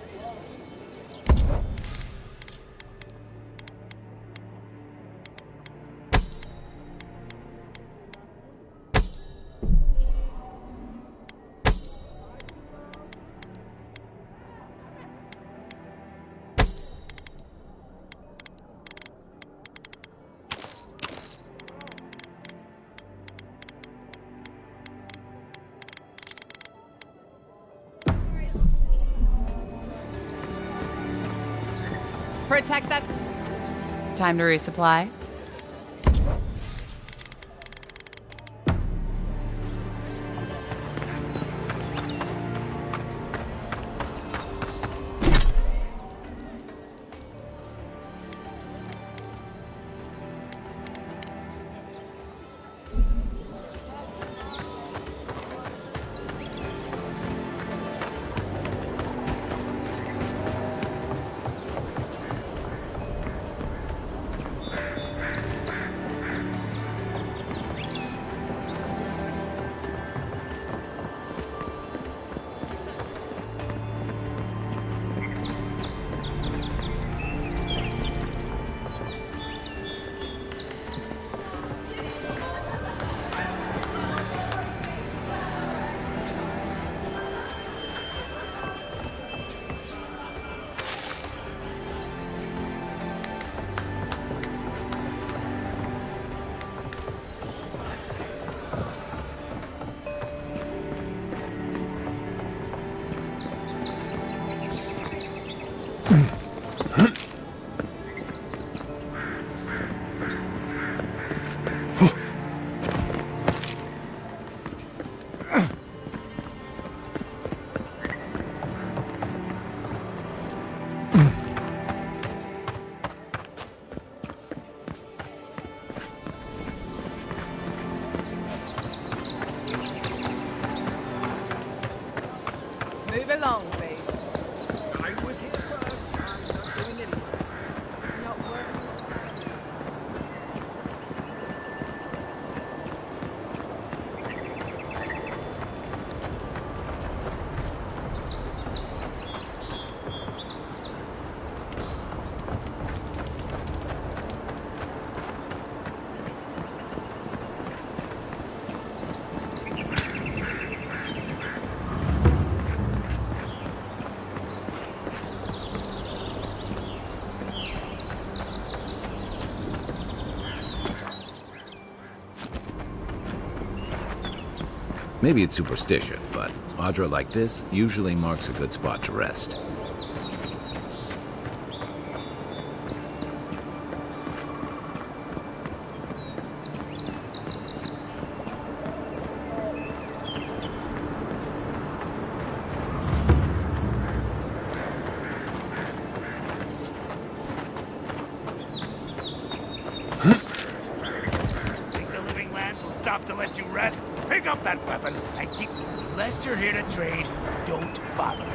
Protect that. Time to resupply. Move along, please. I was here first. I'm not doing anything. Not working. Maybe it's superstition, but Audra like this usually marks a good spot to rest. Think the living lands will stop to let you rest? Pick up that weapon and keep... Unless you're here to trade, don't bother.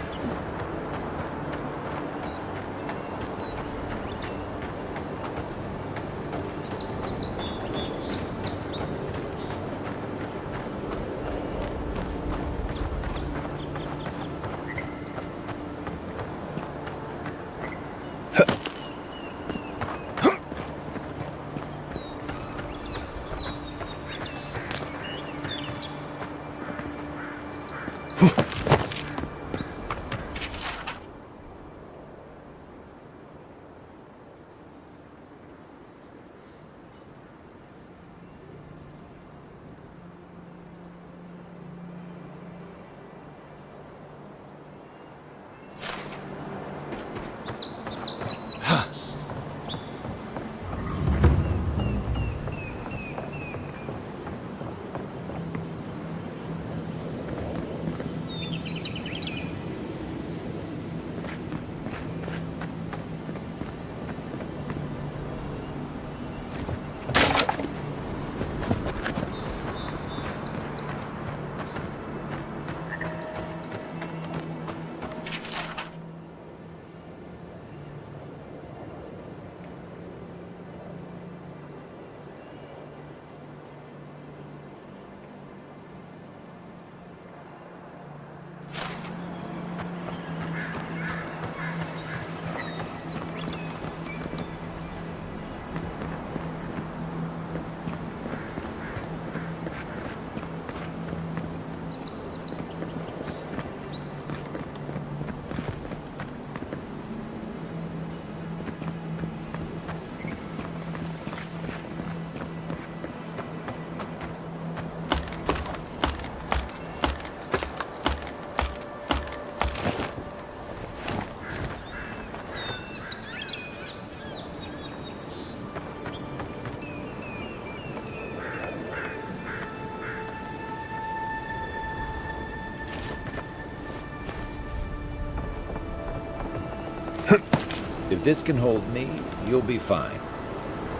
If this can hold me, you'll be fine.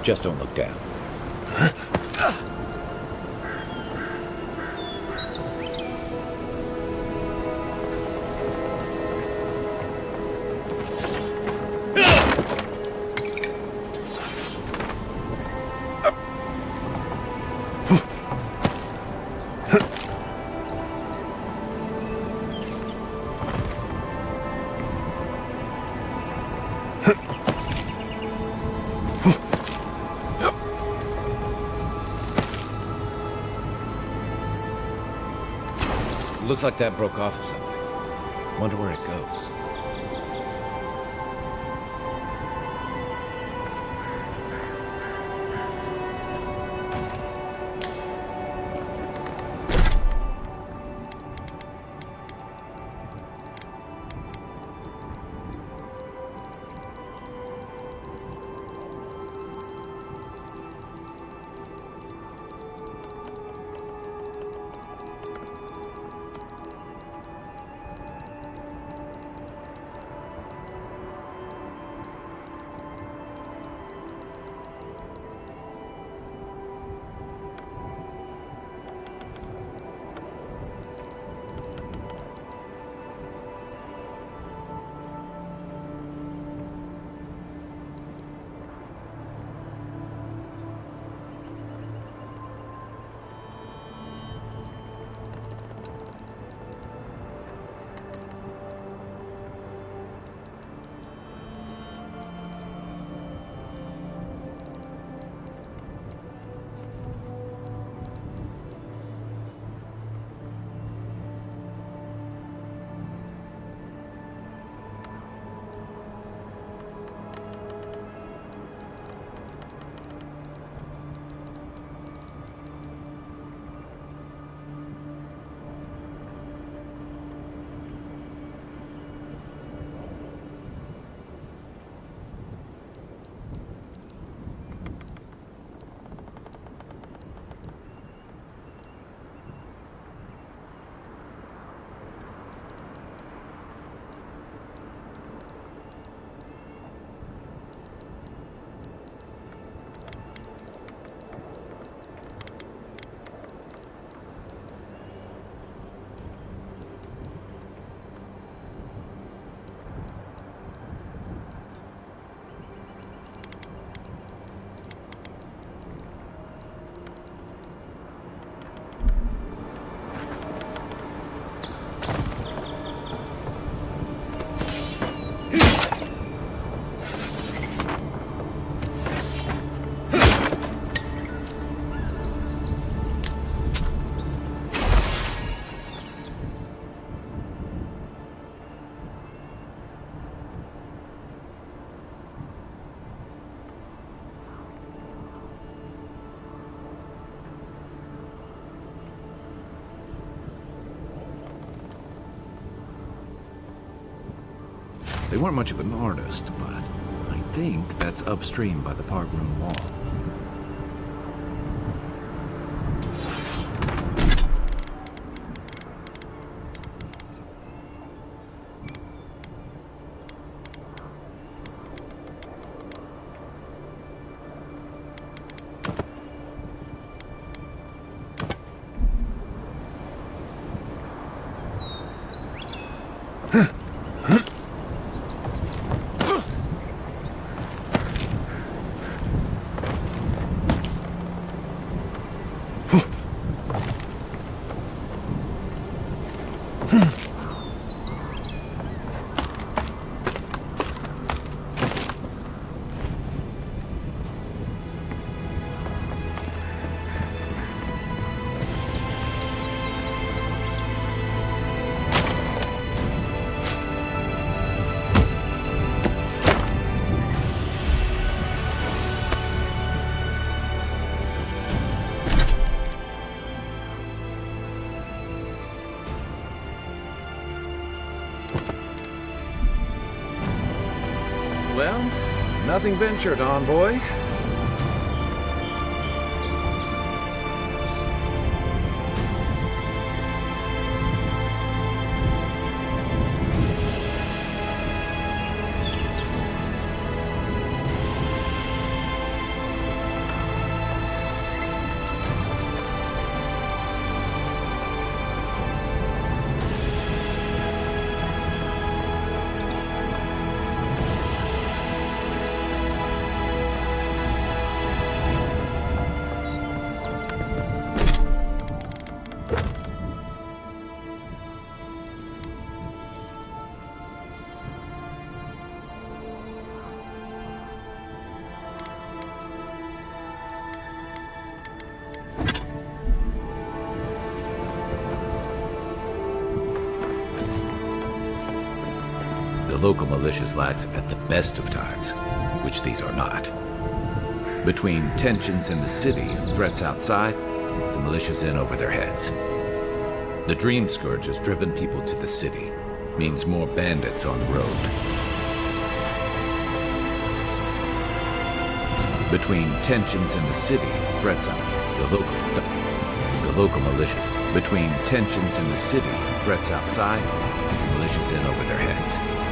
Just don't look down. Looks like that broke off of something. Wonder where it goes. They weren't much of an artist, but I think that's upstream by the park room wall. Well, nothing ventured, envoy. local militia's lacks at the best of times, which these are not. Between tensions in the city and threats outside, the militia's in over their heads. The Dream Scourge has driven people to the city, means more bandits on the road. Between tensions in the city and threats out, the local militias. Between tensions in the city and threats outside, the militia's in over their heads.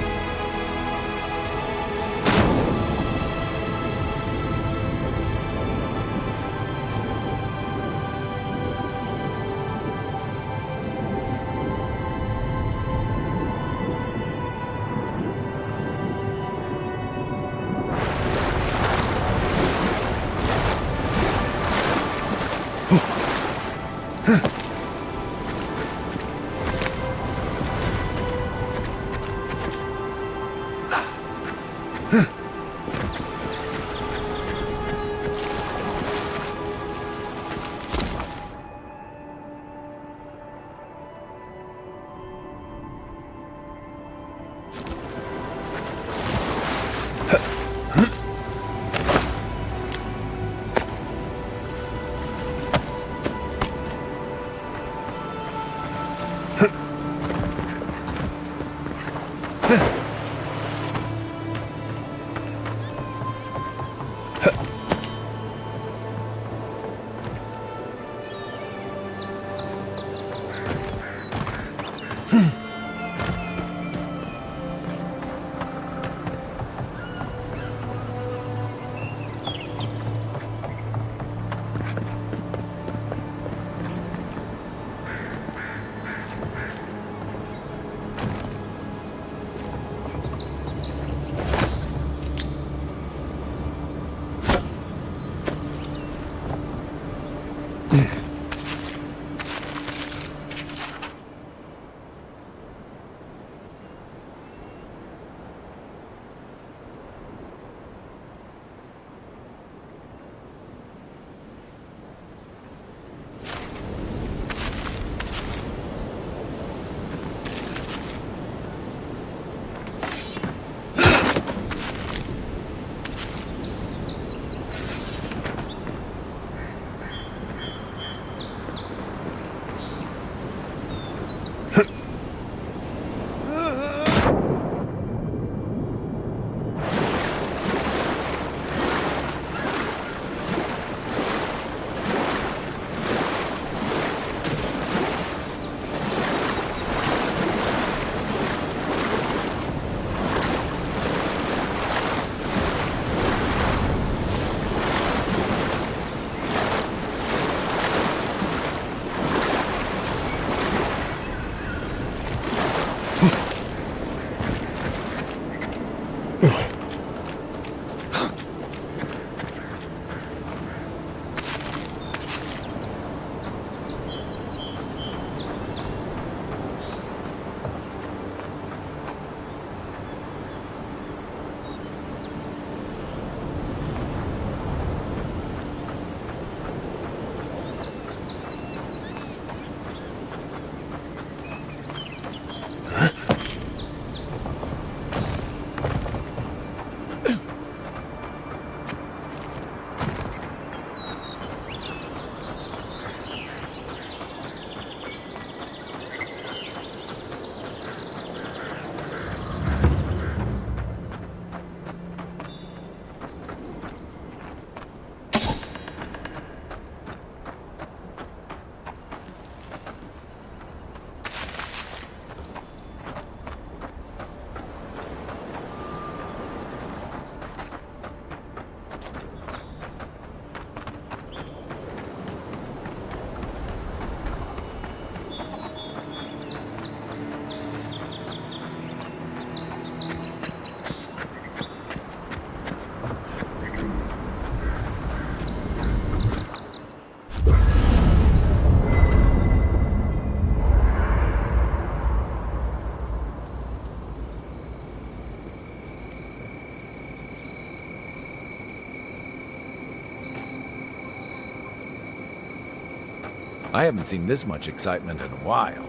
I haven't seen this much excitement in a while.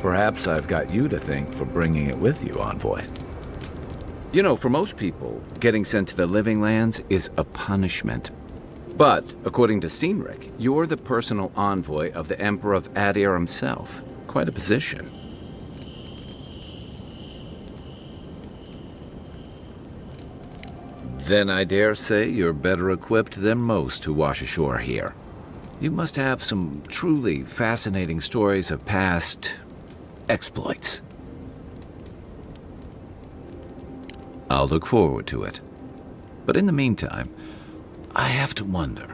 Perhaps I've got you to thank for bringing it with you, Envoy. You know, for most people, getting sent to the Living Lands is a punishment. But, according to Cynric, you're the personal envoy of the Emperor of Adir himself. Quite a position. Then I dare say you're better equipped than most who wash ashore here. You must have some truly fascinating stories of past exploits. I'll look forward to it. But in the meantime, I have to wonder,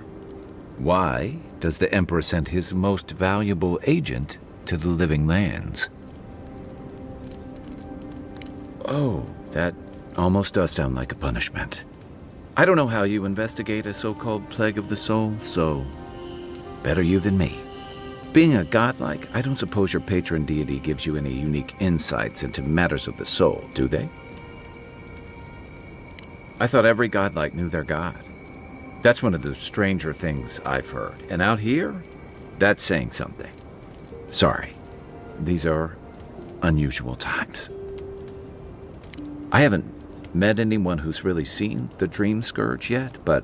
why does the Emperor send his most valuable agent to the Living Lands? Oh, that almost does sound like a punishment. I don't know how you investigate a so-called plague of the soul, so better you than me. Being a godlike, I don't suppose your patron deity gives you any unique insights into matters of the soul, do they? I thought every godlike knew their god. That's one of the stranger things I've heard. And out here, that's saying something. Sorry, these are unusual times. I haven't met anyone who's really seen the Dream Scourge yet, but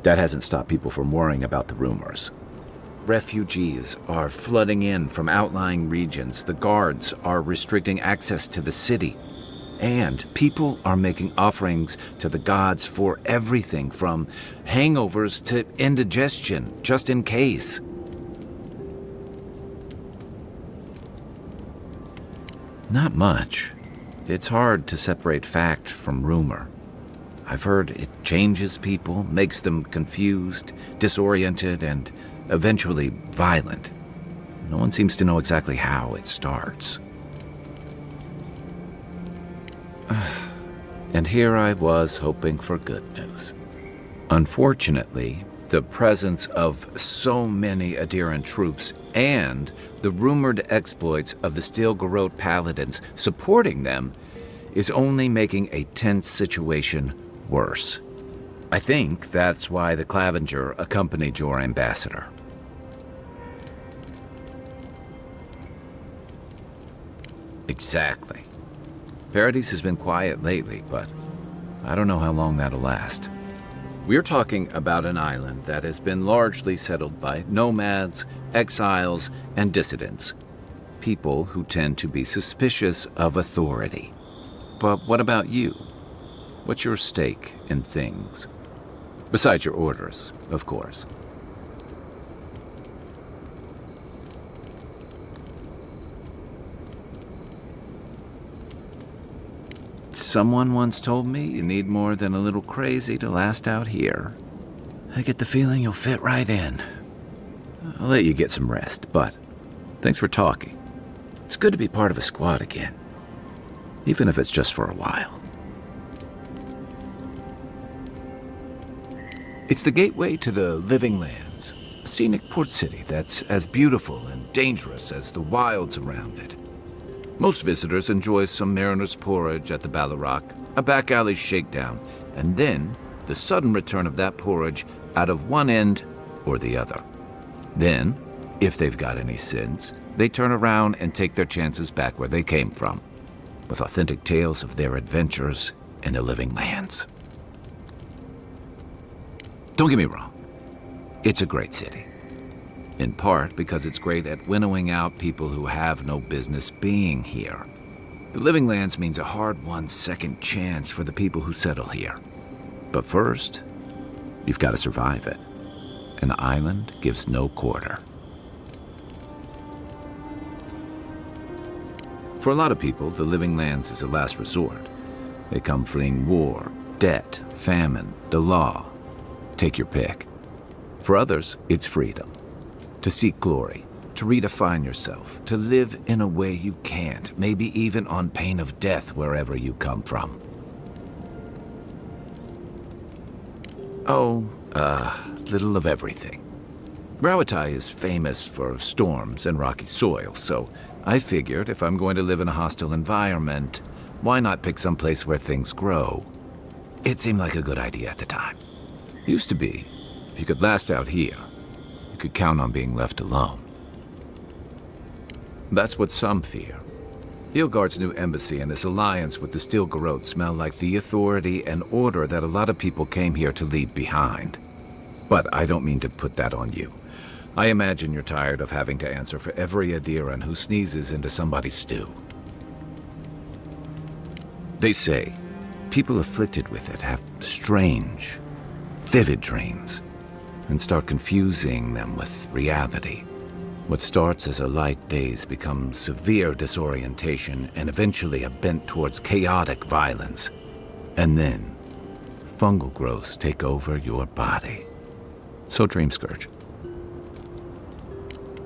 that hasn't stopped people from worrying about the rumors. Refugees are flooding in from outlying regions. The guards are restricting access to the city. And people are making offerings to the gods for everything from hangovers to indigestion, just in case. Not much. It's hard to separate fact from rumor. I've heard it changes people, makes them confused, disoriented, and eventually violent. No one seems to know exactly how it starts. And here I was hoping for good news. Unfortunately, the presence of so many Adiran troops and the rumored exploits of the Steel Garrote paladins supporting them is only making a tense situation worse. I think that's why the Clavenger accompanied your ambassador. Exactly. Paradise has been quiet lately, but I don't know how long that'll last. We're talking about an island that has been largely settled by nomads, exiles, and dissidents. People who tend to be suspicious of authority. But what about you? What's your stake in things? Besides your orders, of course. Someone once told me you need more than a little crazy to last out here. I get the feeling you'll fit right in. I'll let you get some rest, but thanks for talking. It's good to be part of a squad again, even if it's just for a while. It's the gateway to the Living Lands, a scenic port city that's as beautiful and dangerous as the wilds around it. Most visitors enjoy some mariner's porridge at the Ballarrock, a back alley shakedown, and then the sudden return of that porridge out of one end or the other. Then, if they've got any sins, they turn around and take their chances back where they came from, with authentic tales of their adventures in the Living Lands. Don't get me wrong, it's a great city. In part because it's great at winnowing out people who have no business being here. The Living Lands means a hard-won second chance for the people who settle here. But first, you've got to survive it. And the island gives no quarter. For a lot of people, the Living Lands is a last resort. They come fleeing war, debt, famine, the law. Take your pick. For others, it's freedom. To seek glory, to redefine yourself, to live in a way you can't, maybe even on pain of death wherever you come from. Oh, little of everything. Rauatai is famous for storms and rocky soil, so I figured if I'm going to live in a hostile environment, why not pick some place where things grow? It seemed like a good idea at the time. Used to be, if you could last out here, you could count on being left alone. That's what some fear. Hilgard's new embassy and his alliance with the Steel Garrote smell like the authority and order that a lot of people came here to leave behind. But I don't mean to put that on you. I imagine you're tired of having to answer for every Adiran who sneezes into somebody's stew. They say people afflicted with it have strange, vivid dreams and start confusing them with reality. What starts as a light daze becomes severe disorientation and eventually a bent towards chaotic violence. And then, fungal growths take over your body. So Dream Scourge.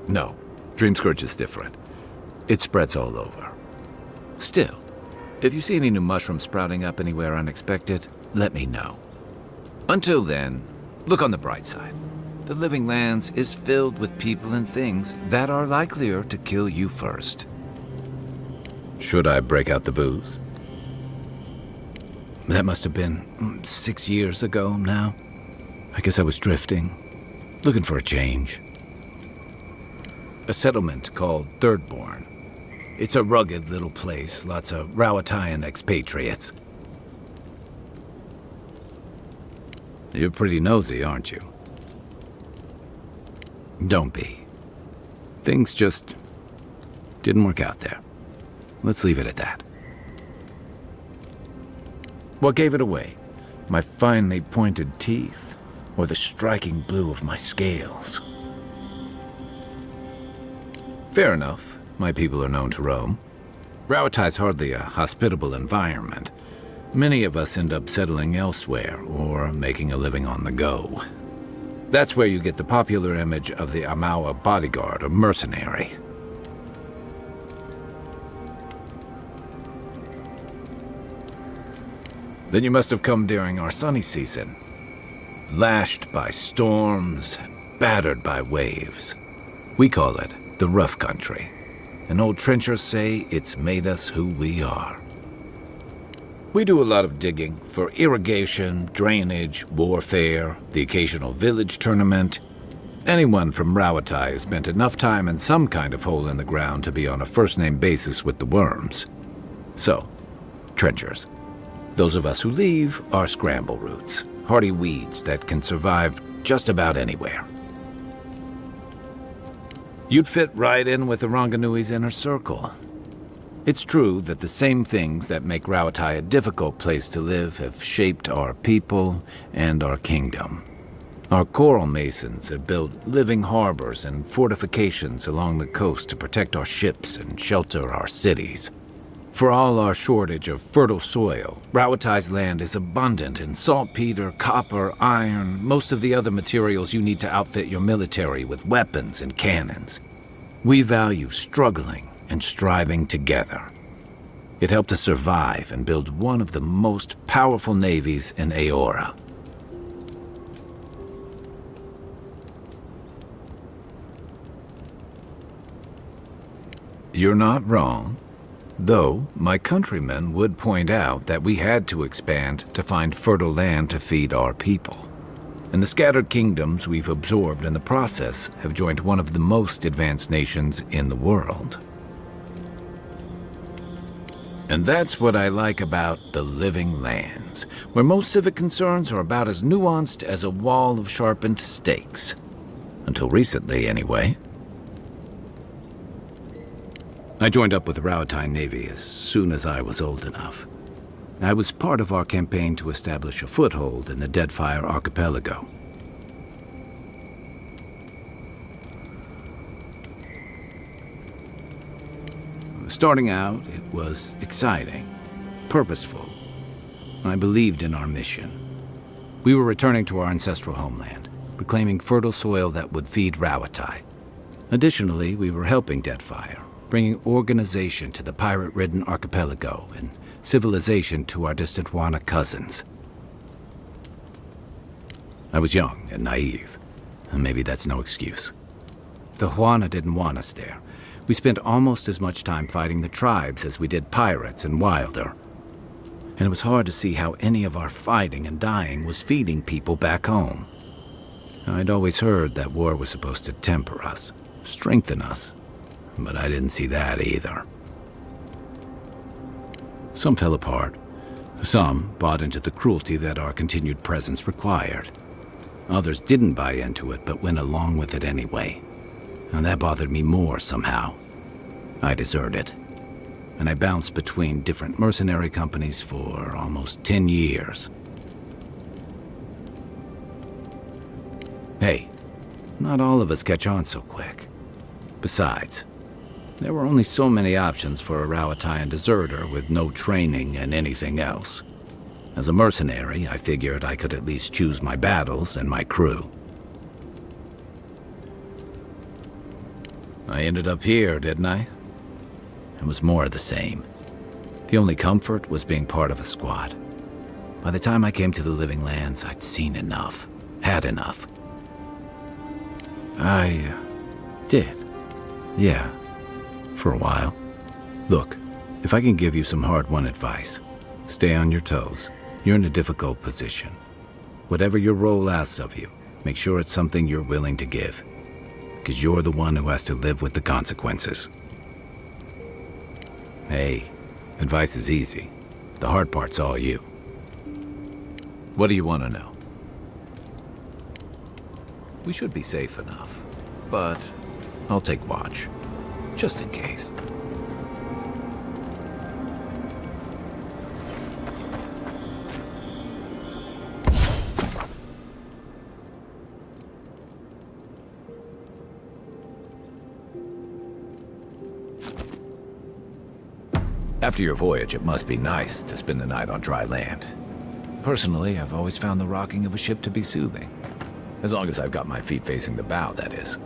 No, Dream Scourge is different. It spreads all over. Still, if you see any new mushrooms sprouting up anywhere unexpected, let me know. Until then, look on the bright side. The Living Lands is filled with people and things that are likelier to kill you first. Should I break out the booze? That must have been 6 years ago now. I guess I was drifting, looking for a change. A settlement called Thirdborn. It's a rugged little place, lots of Rowatayan expatriates. You're pretty nosy, aren't you? Don't be. Things just didn't work out there. Let's leave it at that. What gave it away? My finely pointed teeth, or the striking blue of my scales? Fair enough. My people are known to roam. Rowatai's hardly a hospitable environment. Many of us end up settling elsewhere, or making a living on the go. That's where you get the popular image of the Amawa bodyguard or mercenary. Then you must have come during our sunny season. Lashed by storms and battered by waves. We call it the rough country. And old trenchers say it's made us who we are. We do a lot of digging for irrigation, drainage, warfare, the occasional village tournament. Anyone from Rawatai has spent enough time in some kind of hole in the ground to be on a first-name basis with the worms. So, trenchers. Those of us who leave are scramble roots, hardy weeds that can survive just about anywhere. You'd fit right in with the Ranganui's inner circle. It's true that the same things that make Rawatai a difficult place to live have shaped our people and our kingdom. Our coral masons have built living harbors and fortifications along the coast to protect our ships and shelter our cities. For all our shortage of fertile soil, Rawatai's land is abundant in saltpeter, copper, iron, most of the other materials you need to outfit your military with weapons and cannons. We value struggling and striving together. It helped us survive and build one of the most powerful navies in Aora. You're not wrong. Though, my countrymen would point out that we had to expand to find fertile land to feed our people. And the scattered kingdoms we've absorbed in the process have joined one of the most advanced nations in the world. And that's what I like about the Living Lands, where most civic concerns are about as nuanced as a wall of sharpened stakes. Until recently, anyway. I joined up with the Rawatai Navy as soon as I was old enough. I was part of our campaign to establish a foothold in the Deadfire Archipelago. Starting out, it was exciting, purposeful. I believed in our mission. We were returning to our ancestral homeland, reclaiming fertile soil that would feed Rawatai. Additionally, we were helping Deadfire, bringing organization to the pirate-ridden archipelago and civilization to our distant Wana cousins. I was young and naive, and maybe that's no excuse. The Wana didn't want us there. We spent almost as much time fighting the tribes as we did pirates and Wilder. And it was hard to see how any of our fighting and dying was feeding people back home. I'd always heard that war was supposed to temper us, strengthen us, but I didn't see that either. Some fell apart. Some bought into the cruelty that our continued presence required. Others didn't buy into it, but went along with it anyway. And that bothered me more somehow. I deserted. And I bounced between different mercenary companies for almost 10 years. Hey, not all of us catch on so quick. Besides, there were only so many options for a Rawatayan deserter with no training and anything else. As a mercenary, I figured I could at least choose my battles and my crew. I ended up here, didn't I? It was more of the same. The only comfort was being part of a squad. By the time I came to the Living Lands, I'd seen enough. Had enough. I did. Yeah. For a while. Look, if I can give you some hard-won advice, stay on your toes. You're in a difficult position. Whatever your role asks of you, make sure it's something you're willing to give. Because you're the one who has to live with the consequences. Hey, advice is easy. The hard part's all you. What do you want to know? We should be safe enough, but I'll take watch, just in case. After your voyage, it must be nice to spend the night on dry land. Personally, I've always found the rocking of a ship to be soothing. As long as I've got my feet facing the bow, that is.